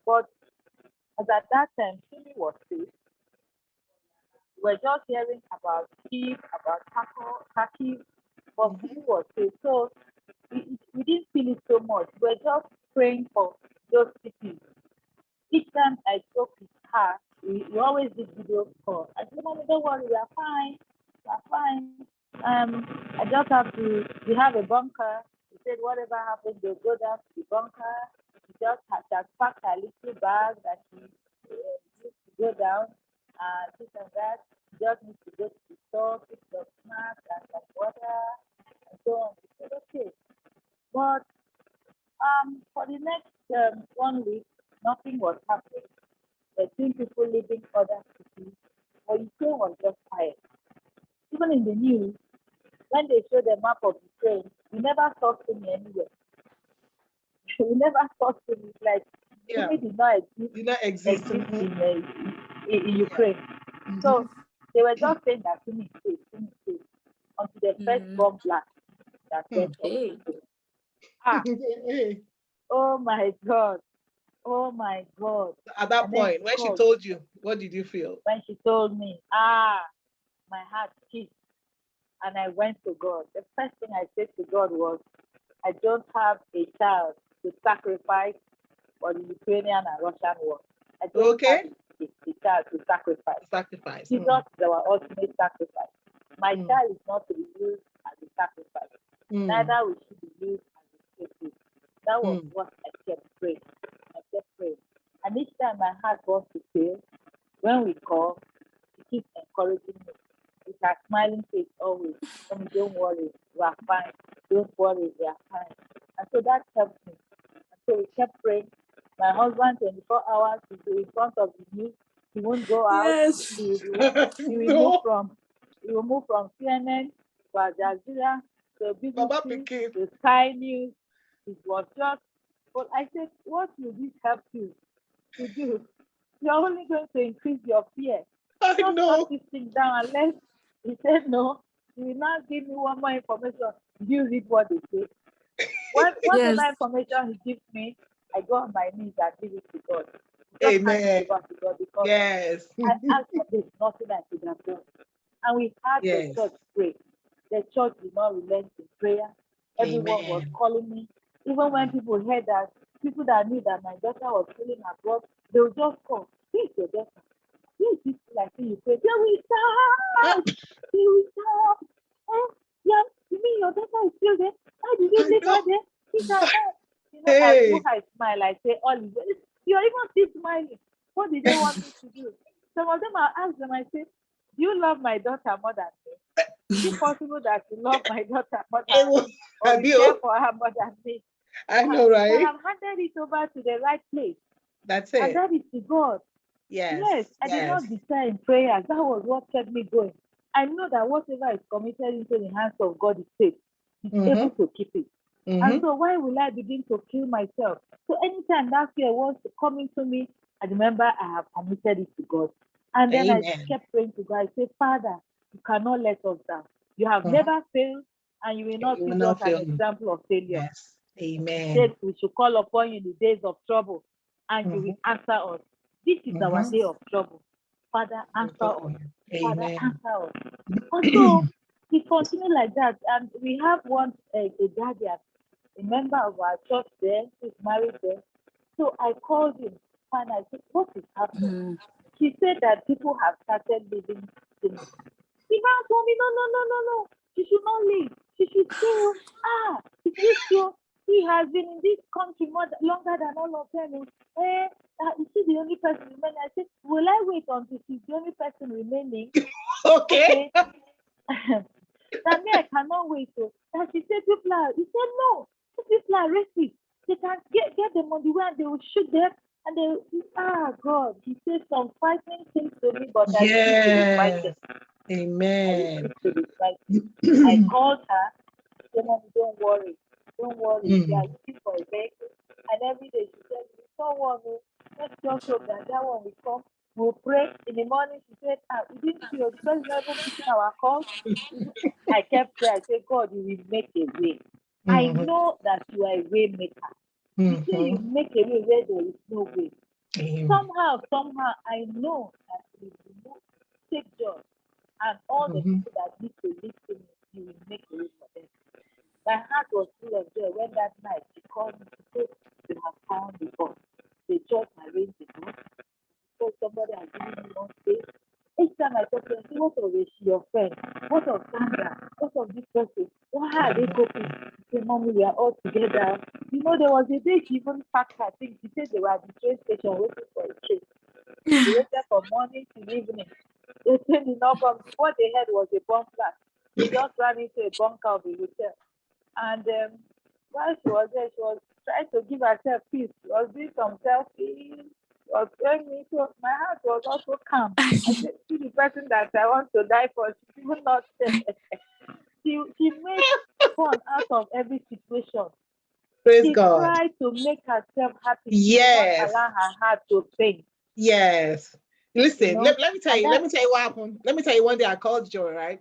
But as at that time, Chile was safe. We were just hearing about Kiev, about Kharkiv, but Chile was safe. So we didn't feel it so much. We were just praying for those cities. Each time I spoke with her, we always did video call. I said, Mommy, don't worry, we are fine. We are fine. I just have to, we have a bunker. He said, whatever happens, they'll go down to the bunker. She just has packed her little bag that she used to go down, this and that. She just needs to go to the store, pick some snacks and some water, and so on. She said, okay. But for the next 1 week, nothing was happening. We're seeing people leaving other cities, but Ukraine was just quiet. Even in the news, when they showed the map of Ukraine, we never saw Sumi anywhere. We never saw Sumi. Like, Yeah. Sumi did not Did not exist. in Ukraine. Mhm. So they were just saying that Sumi is safe, Sumi is safe, until the first bomb blast that went off. Hey. Hey. Oh my God. Oh my God. At that And then point, when she called. told you, what did you feel? When she told me, my heart skipped. And I went to God. The first thing I said to God was, I don't have a child to sacrifice for the Ukrainian and Russian war. I don't have a child to sacrifice. Sacrifice. Jesus is our ultimate sacrifice. My child is not to be used as a sacrifice. Neither will she be used as a scapegoat. That was what I kept praying. I kept praying. And each time my heart wants to fail, when we call, she keeps encouraging me. With her smiling face always. Don't worry, we are fine. Don't worry, we are fine. And so that helped me. And so we kept praying. My husband, 24 hours, he's in front of the news. He won't go out. Yes. He will move from CNN to Al Jazeera to BBC to Sky News. It was just, but I said, what will this help you to do? You're only going to increase your fear. I know. Shut this thing down unless he said no. He will not give me one more information. Do you read what they say? Whatever information he gives me, I go on my knees and give it to God. Amen. To God because yes. I asked that there's nothing I could have done. And we had the church pray. The church did not relent in prayer. Everyone was calling me. Even when people heard that, people that knew that my daughter was feeling abroad, they would just call. Who's your daughter? Who is this like you pray? They will shout. They will shout. Oh, yeah, you mean your daughter is still there? How did you take her there? She's at home. You know, Hey. who I smile, I say, Olive, you're even still smiling. What did they want me to do? Some of them, I ask them, I say, do you love my daughter more than me? Is it possible that you love my daughter more It than was me, or you care for her more than me? I know, So I right? have handed it over to the right place, That's and it. that is to God. Yes. Yes, I did Yes. not desire in prayers. That was what kept me going. I know that whatever is committed into the hands of God is safe. He's able to keep it. And so why will I begin to kill myself? So anytime that fear was coming to me, I remember I have committed it to God. And then I Amen. kept praying to God. I said, Father, you cannot let us down. You have never failed, and you will not You will teach us not an fail me. example of failure. Yes. You Amen. said we should call upon you in the days of trouble, and you will answer us. This is our day of trouble. Father, answer us. Father, Amen. answer us. And so we continue like that. And we have one a guardian, a member of our church there, who's married there. So I called him and I said, what is happening? He said that people have started living in. He now told me, no. She should not leave. She should stay. Is this true? He has been in this country longer than all of them. Is she the only person remaining? I said, will I wait until she's the only person remaining? Okay. That me, I cannot wait. So that she said, people are, he said, no, these people are racist. They can get them on the way and they will shoot them. And they, God, he said some frightening things to me, but I stick to the fighting. Amen. I called her. She said, Mommy, don't worry. Don't worry. We are looking for a vehicle. And every day she said, someone will, let's just hope that one will come. We'll pray. In the morning, she said, we didn't see you because you're not even picking our calls. I kept praying. I said, God, you will make a way. I know that you are a way maker. You say you make a way where there is no way. Somehow, I know that you will take joy and all the people that need to listen, you will make a way for them. My heart was full of joy when that night she called me to say, you have found the bus. The church arranged the bus. So somebody has given me one space. Each time I talk to her, I say, what of your friend? What of Sandra? What of this person? Why are they coping? She say, Mommy, we are all together. You know, there was a day she even packed her things. She said they were at the train station waiting for a train. They waited from morning to evening. The train did not come. What they had was a bomb blast. She just ran into a bunker of the hotel. And while she was there, she was trying to give herself peace. She was doing some selfies. She was telling me, so my heart was also calm. I said, see the person that I want to die for, she's even not there. She made fun out of every situation. Praise She God. tried to make herself happy. She Yes. did not allow her heart to pain. Yes. Listen, You know? let me tell you. Let me tell you what happened. Let me tell you one day I called Jhoiee, right?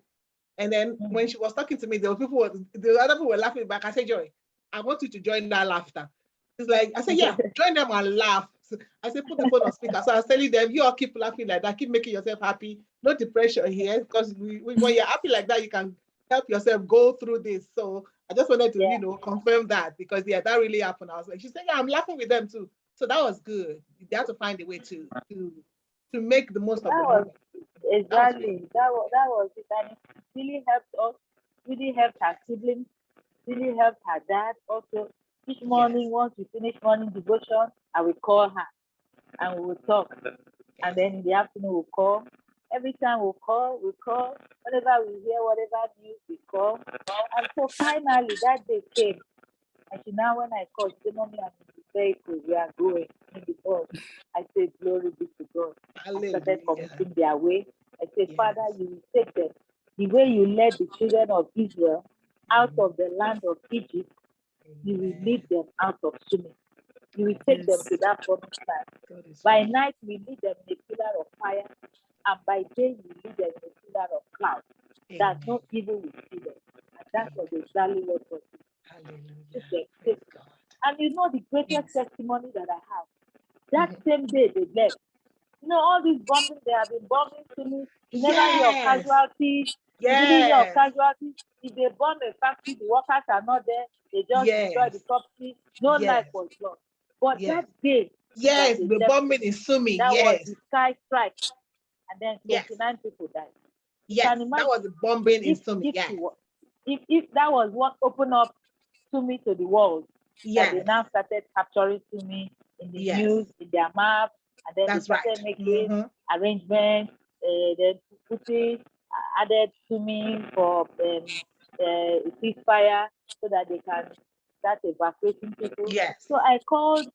And then when she was talking to me, the other people were laughing back. I said, Jhoiee, I want you to join that laughter. It's like, I said, yeah, join them and laugh. So I said, put the phone on speaker. So I was telling them, you all keep laughing like that, keep making yourself happy. No depression here, because when you're happy like that, you can help yourself go through this. So I just wanted to, confirm that, because that really happened. I was like, she said, yeah, I'm laughing with them too. So that was good. They had to find a way to make the most of the moment. Exactly. That was it. And it really helped us, really helped her siblings, really helped her dad also. Each morning, once we finish morning devotion, I will call her and we will talk. And then in the afternoon, we'll call. Every time we call. Whenever we hear whatever news, we call. And so finally, that day came. And she now, when I called, she said, Mommy, I'm in the vehicle. We are going in the bus. I said, glory be to God. I started committing their way. I said, Father, you will take them the way you led the children of Israel out of the land of Egypt. You will lead them out of Summit. You will take them to that promised land. By night, we lead them in a pillar of fire, and by day, we lead them in a pillar of cloud, that no evil will see them. And that was exactly what was it. And you know the greatest testimony that I have, that same day they left. You know, all these bombing, they have been bombing to me. You never hear of casualties. You didn't hear of casualties. If they bomb a factory, the workers are not there. They just destroy the property. No life was lost. But that day, the bombing is Sumi. That was the sky strike. And then 29 people died. You Yes, can imagine that was the bombing in Sumi. if that was what opened up Sumi to the world, that they Yes. now started capturing to me in the Yes. news, in their maps, and then That's they started right. making Mhm. arrangements, then putting added to me for ceasefire so that they can start evacuating people. Yes. So I called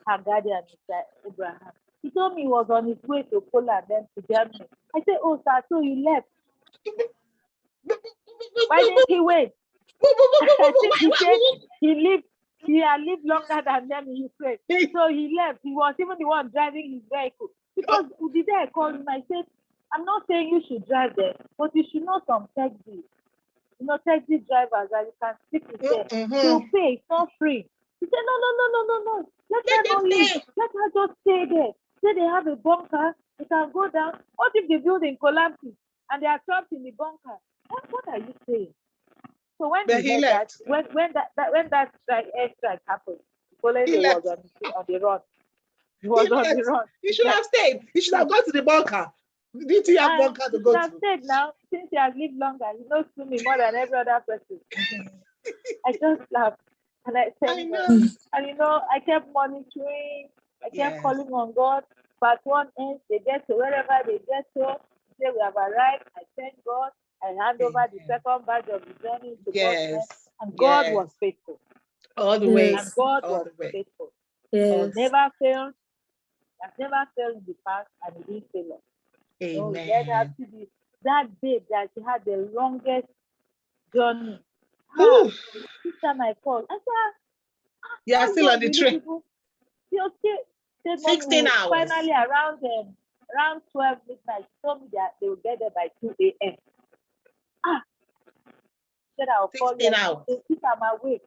her guardian, Mr. Abraham. He told me he was on his way to Poland, then to Germany. I said, oh, sir, so you left. Why didn't he wait? I think he said he had lived longer than them in Ukraine. So he left. He was even the one driving his vehicle. Because the day I called him, I said, I'm not saying you should drive there, but you should know some taxis. You know, taxi drivers that you can speak with them. They'll Mhm. pay, it's not free. He said, no. Let her Let them not leave. stay. Let her just stay there. Say they have a bunker, they can go down. What if the building collapses and they are trapped in the bunker? What are you saying? So when But he he heard that, left. when that air strike happened, the following He day was left. on the run. He He was on the left. run. He should have stayed. He should have gone to the bunker. Didn't he have And bunker he to should go have to? stayed now, since he has lived longer. He knows me more than every other person. I just laughed and I I thank God. know. And I kept monitoring. I kept Yes. calling on God. But one end, they get to wherever they get to. Say we have arrived. I thank God. I hand over the Amen. second batch of the journey to God's hand. Yes. And God was Yes. faithful. All the way. And Yes. God All was the way. faithful. Yes. Never failed. Has never failed in the past, and He didn't fail us. It led her Amen. to that day that she had the longest journey. Whew. This time I called. I said, You are thank still on God, the really, train. people. She said, Mommy, 16 hours. finally around 12 midnight, she told me that they will get there by 2 a.m. Said I'll call you. 16 hours. They think I'm awake.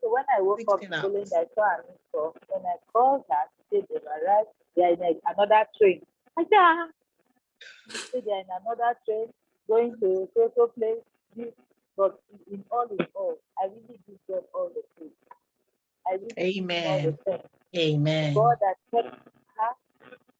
So when I woke up 16 the following hours. day, I saw her missed call. When I called her, she said they've arrived. They are in another train. I said, she said they are in another train going to so place. But in all, I really give God all the praise. I really give Him all the Amen. thanks. Amen. God that kept her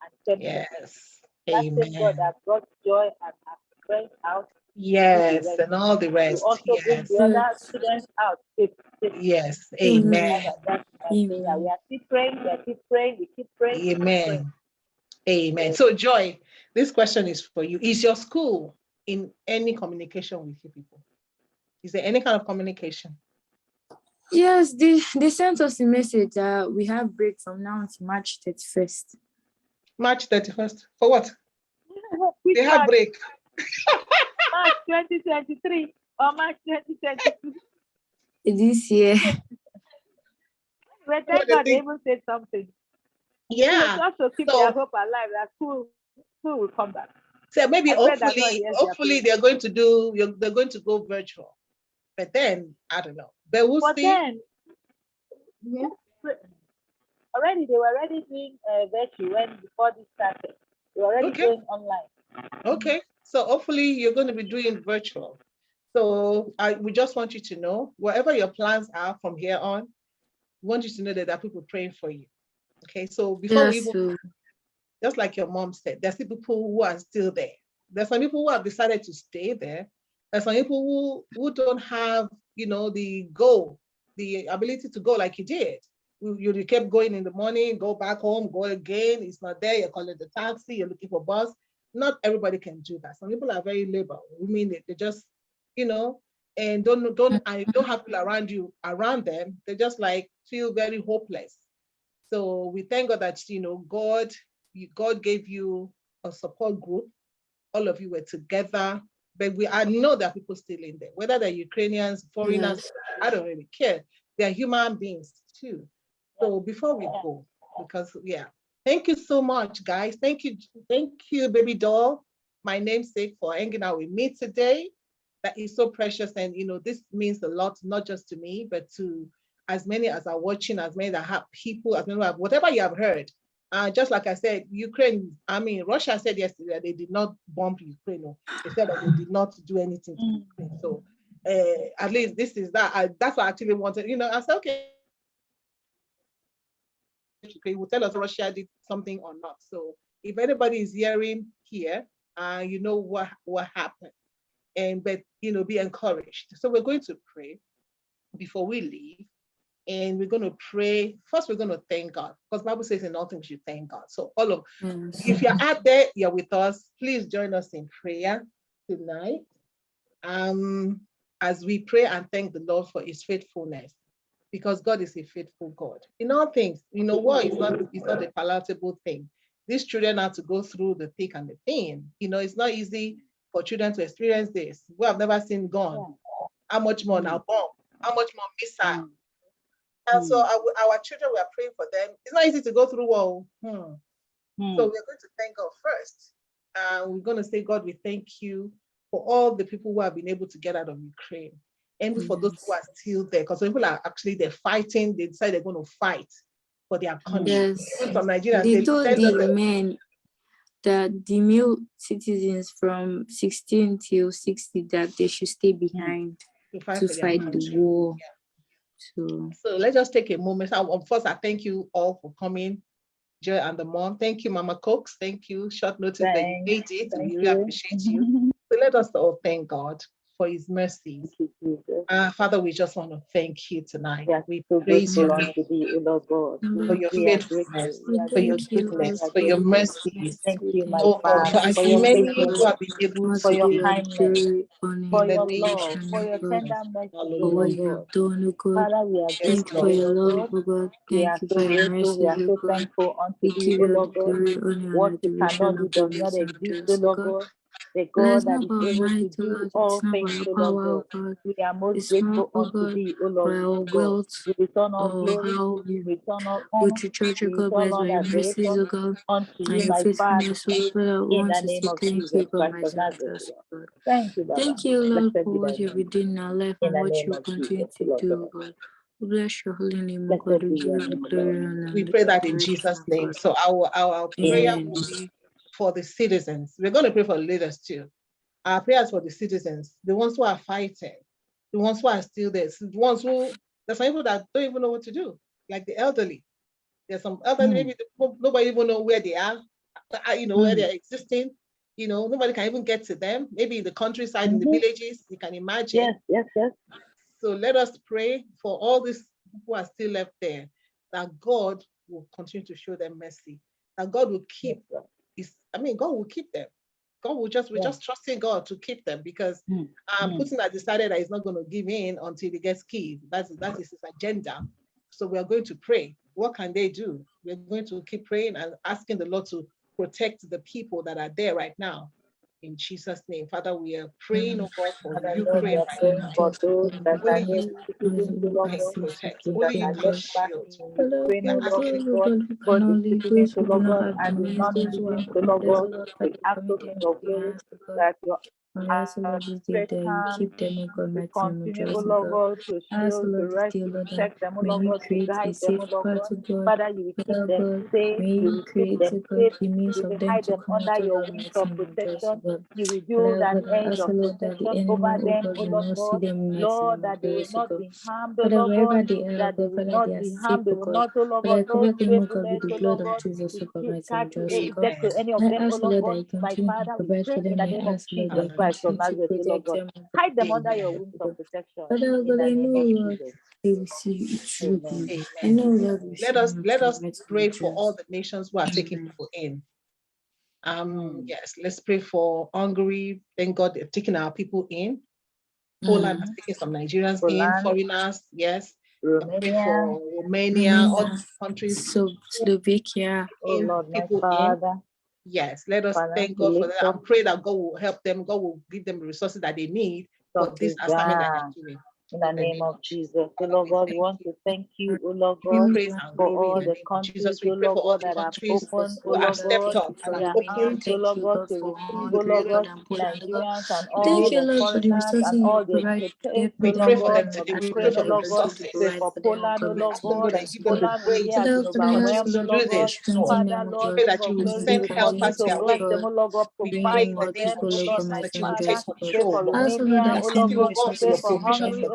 and kept me. Yes. That same God Amen. that brought Joy and her friends out to do the Yes. rest. And all the Will rest. also bring Yes. the other students out safely. Yes. Amen. Amen. That's my prayer. We Amen. are keep praying, we keep praying. Amen. Amen. Yes. So, Joy, this question is for you. Is your school in any communication with you people? Is there any kind of communication? Yes, they sent us a message that we have break from now until March 31st. March 31st. For what? Which They have March? break. March 2023 or March 2022? This year. Well, What thank they God they think? even said something. Yeah. Just to keep their So, hope alive that school will come back. maybe I pray that God hears their hopefully prayer. they're going to go virtual. But then I don't know. But we'll But see. then, Mhm. already they were already doing virtue before this started. They were already Okay. going online. Okay. So hopefully you're going to be doing virtual. So we just want you to know, whatever your plans are from here on, we want you to know that there are people praying for you. Okay. So before we Yes. even, So, just like your mom said, there's still people who are still there. There's some people who have decided to stay there. There's some people who don't have, the ability to go like you did. You kept going in the morning, go back home, go again. It's not there. You're calling the taxi. You're looking for bus. Not everybody can do that. Some people are very labor. I mean, they just, you know, and don't have people around them. They just like feel very hopeless. So we thank God that God gave you a support group. All of you were together, but I know there are people still in there, whether they're Ukrainians, foreigners. yes. I don't really care. They're human beings too. So before we go, because thank you so much, guys. Thank you, baby doll, my namesake, for hanging out with me today. That is so precious, and this means a lot, not just to me, but to as many as are watching, as many that have people, as many that whatever you have heard. Just like I said, Russia said yesterday that they did not bomb Ukraine. No. They said that they did not do anything to Ukraine. So at least this is that. That's what I actually wanted. I said, okay, Ukraine will tell us Russia did something or not. So if anybody is hearing here, you know what happened, but be encouraged. So we're going to pray before we leave. And we're going to pray. First, we're going to thank God, because the Bible says in all things we should thank God. So if you're out there, you're with us, please join us in prayer tonight. As we pray and thank the Lord for his faithfulness, because God is a faithful God. In all things, war is not a palatable thing. These children have to go through the thick and the thin. It's not easy for children to experience this. We have never seen gun. How much more now bomb? How much more missile? And so our children, we are praying for them. It's not easy to go through war. So we're going to thank God first. We're going to say, God, we thank you for all the people who have been able to get out of Ukraine. And for those who are still there, because people are actually, they're fighting, they decide they're going to fight for their country. Yes. From Nigeria, They told the men that the male citizens from 16 till 60 that they should stay behind to fight the war. So let's just take a moment. First, I thank you all for coming, Jhoiee and the mom. Thank you, Mama Cooks. Thank you. Short notice that you made it. We really appreciate you. So let us all thank God for his mercies. Father, we just want to thank you tonight. We praise you for your faithfulness, for your goodness, for your mercies. Thank you, my Oh God, Father, for for your many faithfulness, who have been able for to your give kindness, for your name love, for your tender mercy, for what you have done, oh God. Father, we are Thank you grateful, for your O love, God. oh God. We Thank are you so for your grateful. We mercies, are oh so God. thankful unto We thee, give O you all Lord the God. glory, honor, and What you adoration, cannot do oh does God. We not say exist, O just, oh Lord God. God. The But God it's that not is by our able to might, oh do God. It's all not by things, our O Lord power, God. oh God. We are most It's not, grateful oh unto God, thee, O by Lord our God. wealth We return all or glory, how we we return all go honor, to church, oh we God, but return it's by all your mercies, adoration oh God, unto and you, your my Father, faithfulness, oh God. Father, I in want the to name say of thank Jesus you, God, Christ my of son, Nazareth, just, Lord. oh God. Thank you, Baba. Thank you, Lord, Blessed be for what thy you're name. doing in our life In and the what name you of continue Jesus, to Lord do, God. oh God. We bless your holy name, oh God. Blessed We be give your you the name, Lord. glory We and pray the that in adoration, Jesus' oh name. God. So our prayer Amen. will be for the citizens. We're going to pray for the leaders too. Our prayers for the citizens, the ones who are fighting, the ones who are still there, the ones who, there's some people that don't even know what to do, like the elderly. There's some elderly, maybe nobody even know where they are, where they're existing. Nobody can even get to them. Maybe in the countryside, in the villages, you can imagine. Yes. So let us pray for all these who are still left there, that God will continue to show them mercy, that God will keep God will keep them. God will we're just trusting God to keep them, because Putin has decided that he's not going to give in until he gets killed. That is his agenda. So we are going to pray. What can they do? We're going to keep praying and asking the Lord to protect the people that are there right now. In Jesus' name, Father, we are praying, oh God, for Father, Lord, we Ukraine are right praying now. for those that Only are here, you citizens, O Lord can God, protect. that Only you are can left back shield. in Ukraine, We are O Lord asking Oh God, God, we for can the only citizens, those O who do Lord not God, have the and the means, those who are non-citizens, O Lord comfortless, oh God. Lord, We Father, ask, commit O them King into of your Glory, hands, oh God. that your And I ask, oh Lord, this day that you hand keep them, oh God, to my team continue, O rejoice, oh Lord God. God, to I ask, oh shield, to Lord, this rest, day, to Lord, that protect them, O may Lord you God, to create a guide them, safe O Lord path, God. oh God. Father, you will keep Father them God, safe, may you you will keep create, them oh God, safe, the means you of will them hide to them come out, under oh your God, wings my of team rejoice, oh protection. God. You will build Father an God, I edge ask, of oh Lord, that the protection enemy, over oh them, God, O will Lord not see God. them in my Lord, team that they will rejoice, oh not God. be harmed, O Father, Lord wherever God, they are, oh that they God, will Father, they not are be safe, harmed, they oh will God. not, O Lord Father, God, I no cover them, stray oh God, with bullets, the O blood Lord of God, Jesus, oh God, to my team catch, rejoice, oh God. get to any of I them, O ask, Lord Lord, that God. you My continue to Father, we provide pray for in them. the I name of ask, Lord, that Jesus you Christ of continue to Nazareth, O Lord protect God. them, oh God. Hide them under your Amen. wings of protection Father in God, the I know, name of Lord, Jesus. we will see you through Amen. you. I know, Amen. Lord, we see you Let through us it, pray for all just. the nations who are taking Amen. people in. Mm. Yes, let's pray for Hungary. Thank God they're taking our people in. Poland has Mm. taken some Nigerians in, Poland, foreigners, yes. I pray Romania, for Romania, all Romania, these countries Slovakia. oh in Lord, my people in. Father, Yes, let us Father, thank we God for lift that up and pray that God will help them. God will give them the resources that they need for this assignment that Portugal. they're doing. In the In the name name of of Jesus. Jesus. Oh Father, Lord we God, we thank want you. to thank you, oh Lord Give you God, praise and for glory all in the the name of countries, Jesus. oh We pray Lord for all God, the that have countries opened, oh For who have Lord stepped God, up and have their opened arms, oh thank Lord you, God, God, to for receive, oh Hungary, Lord oh God, God, and Poland, oh God. Nigerians and We thank all you, the Lord, for the foreigners and resources you all the provide for them, protect, oh we for them, pray Lord oh for God, God. them and today. We We ask, pray pray, Lord, oh for that the you Lord God, continue to pray resources. provide for for them, oh Poland, oh God, my Lord We team, pray God. that rejoice, you give oh them God. the Poland will grace hear to has Father, been God, I ask, overwhelmed, oh Lord, Lord do that you God. this work. strengthen Father, them, oh We Lord, God, pray King that you of will as glory, they you send will continue continue helpers to, to their oh bless way. them, God, oh Lord God, We bring provide pray in in for the more name them, of people, oh oh Lord, God, Jesus my my that team, you will Father. take rejoice, oh God. Pray control, for Lord. I ask, Lord, Romania, that oh you We Lord send send the God. God to Pray your resources for to provision them, Hungary, in oh the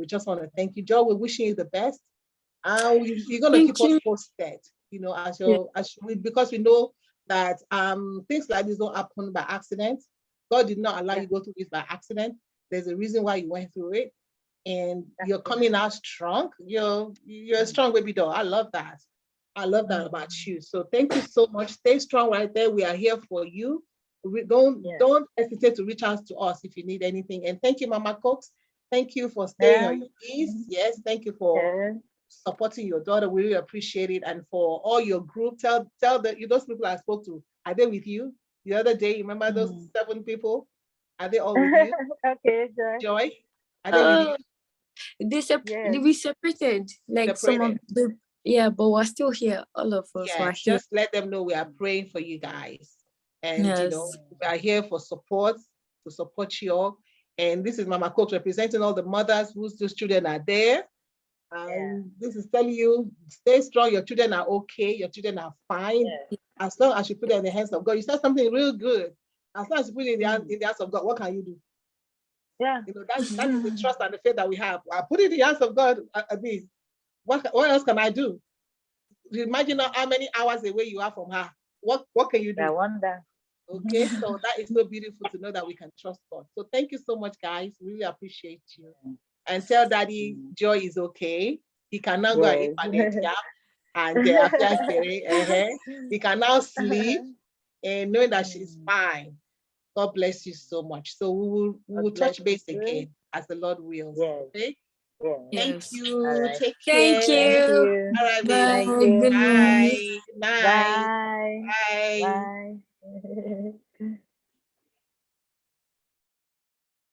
we just want to thank you, Joe. We're wishing you the best. You're gonna Thank keep us you. posted, Yeah. because we know that things like this don't happen by accident. God did not allow you to go through this by accident. There's a reason why you went through it, and you're coming out strong. You're a strong baby doll. I love that. I love that about you. So thank you so much. Stay strong right there. We are here for you. Don't hesitate to reach out to us if you need anything. And thank you, Mama Cox. Thank you for staying on your knees. Yes, thank you for supporting your daughter. We really appreciate it. And for all your group, tell those people I spoke to, are they with you? The other day, remember those 7 people? Are they all with you? Okay, Joy. Joy, are they with you? We separated. Like some of Separated. the but we're still here. All of us were Yes, here. just let them know we are praying for you guys. And Yes. we are here for support, to support you all. And this is Mama Coach representing all the mothers whose children are there. And this is telling you, stay strong. Your children are okay. Your children are fine. As long as you put it in the hands of God. You said something real good. As long as you put it in the hands of God, what can you do? Yeah. That is the trust and the faith that we have. I put it in the hands of God. What else can I do? Imagine how many hours away you are from her. What can you do? I wonder. Okay, so that is so beautiful to know that we can trust God. So thank you so much, guys. Really appreciate you. And tell Daddy Joy is okay. He can now go and eat palette, and he can now sleep and knowing that she's fine. God bless you so much. So we will touch base again as the Lord wills. Okay. Thank you. Right. Take Thank care. you. All right, Bye. baby. Good night. Bye. Good night. Bye. Bye. Bye.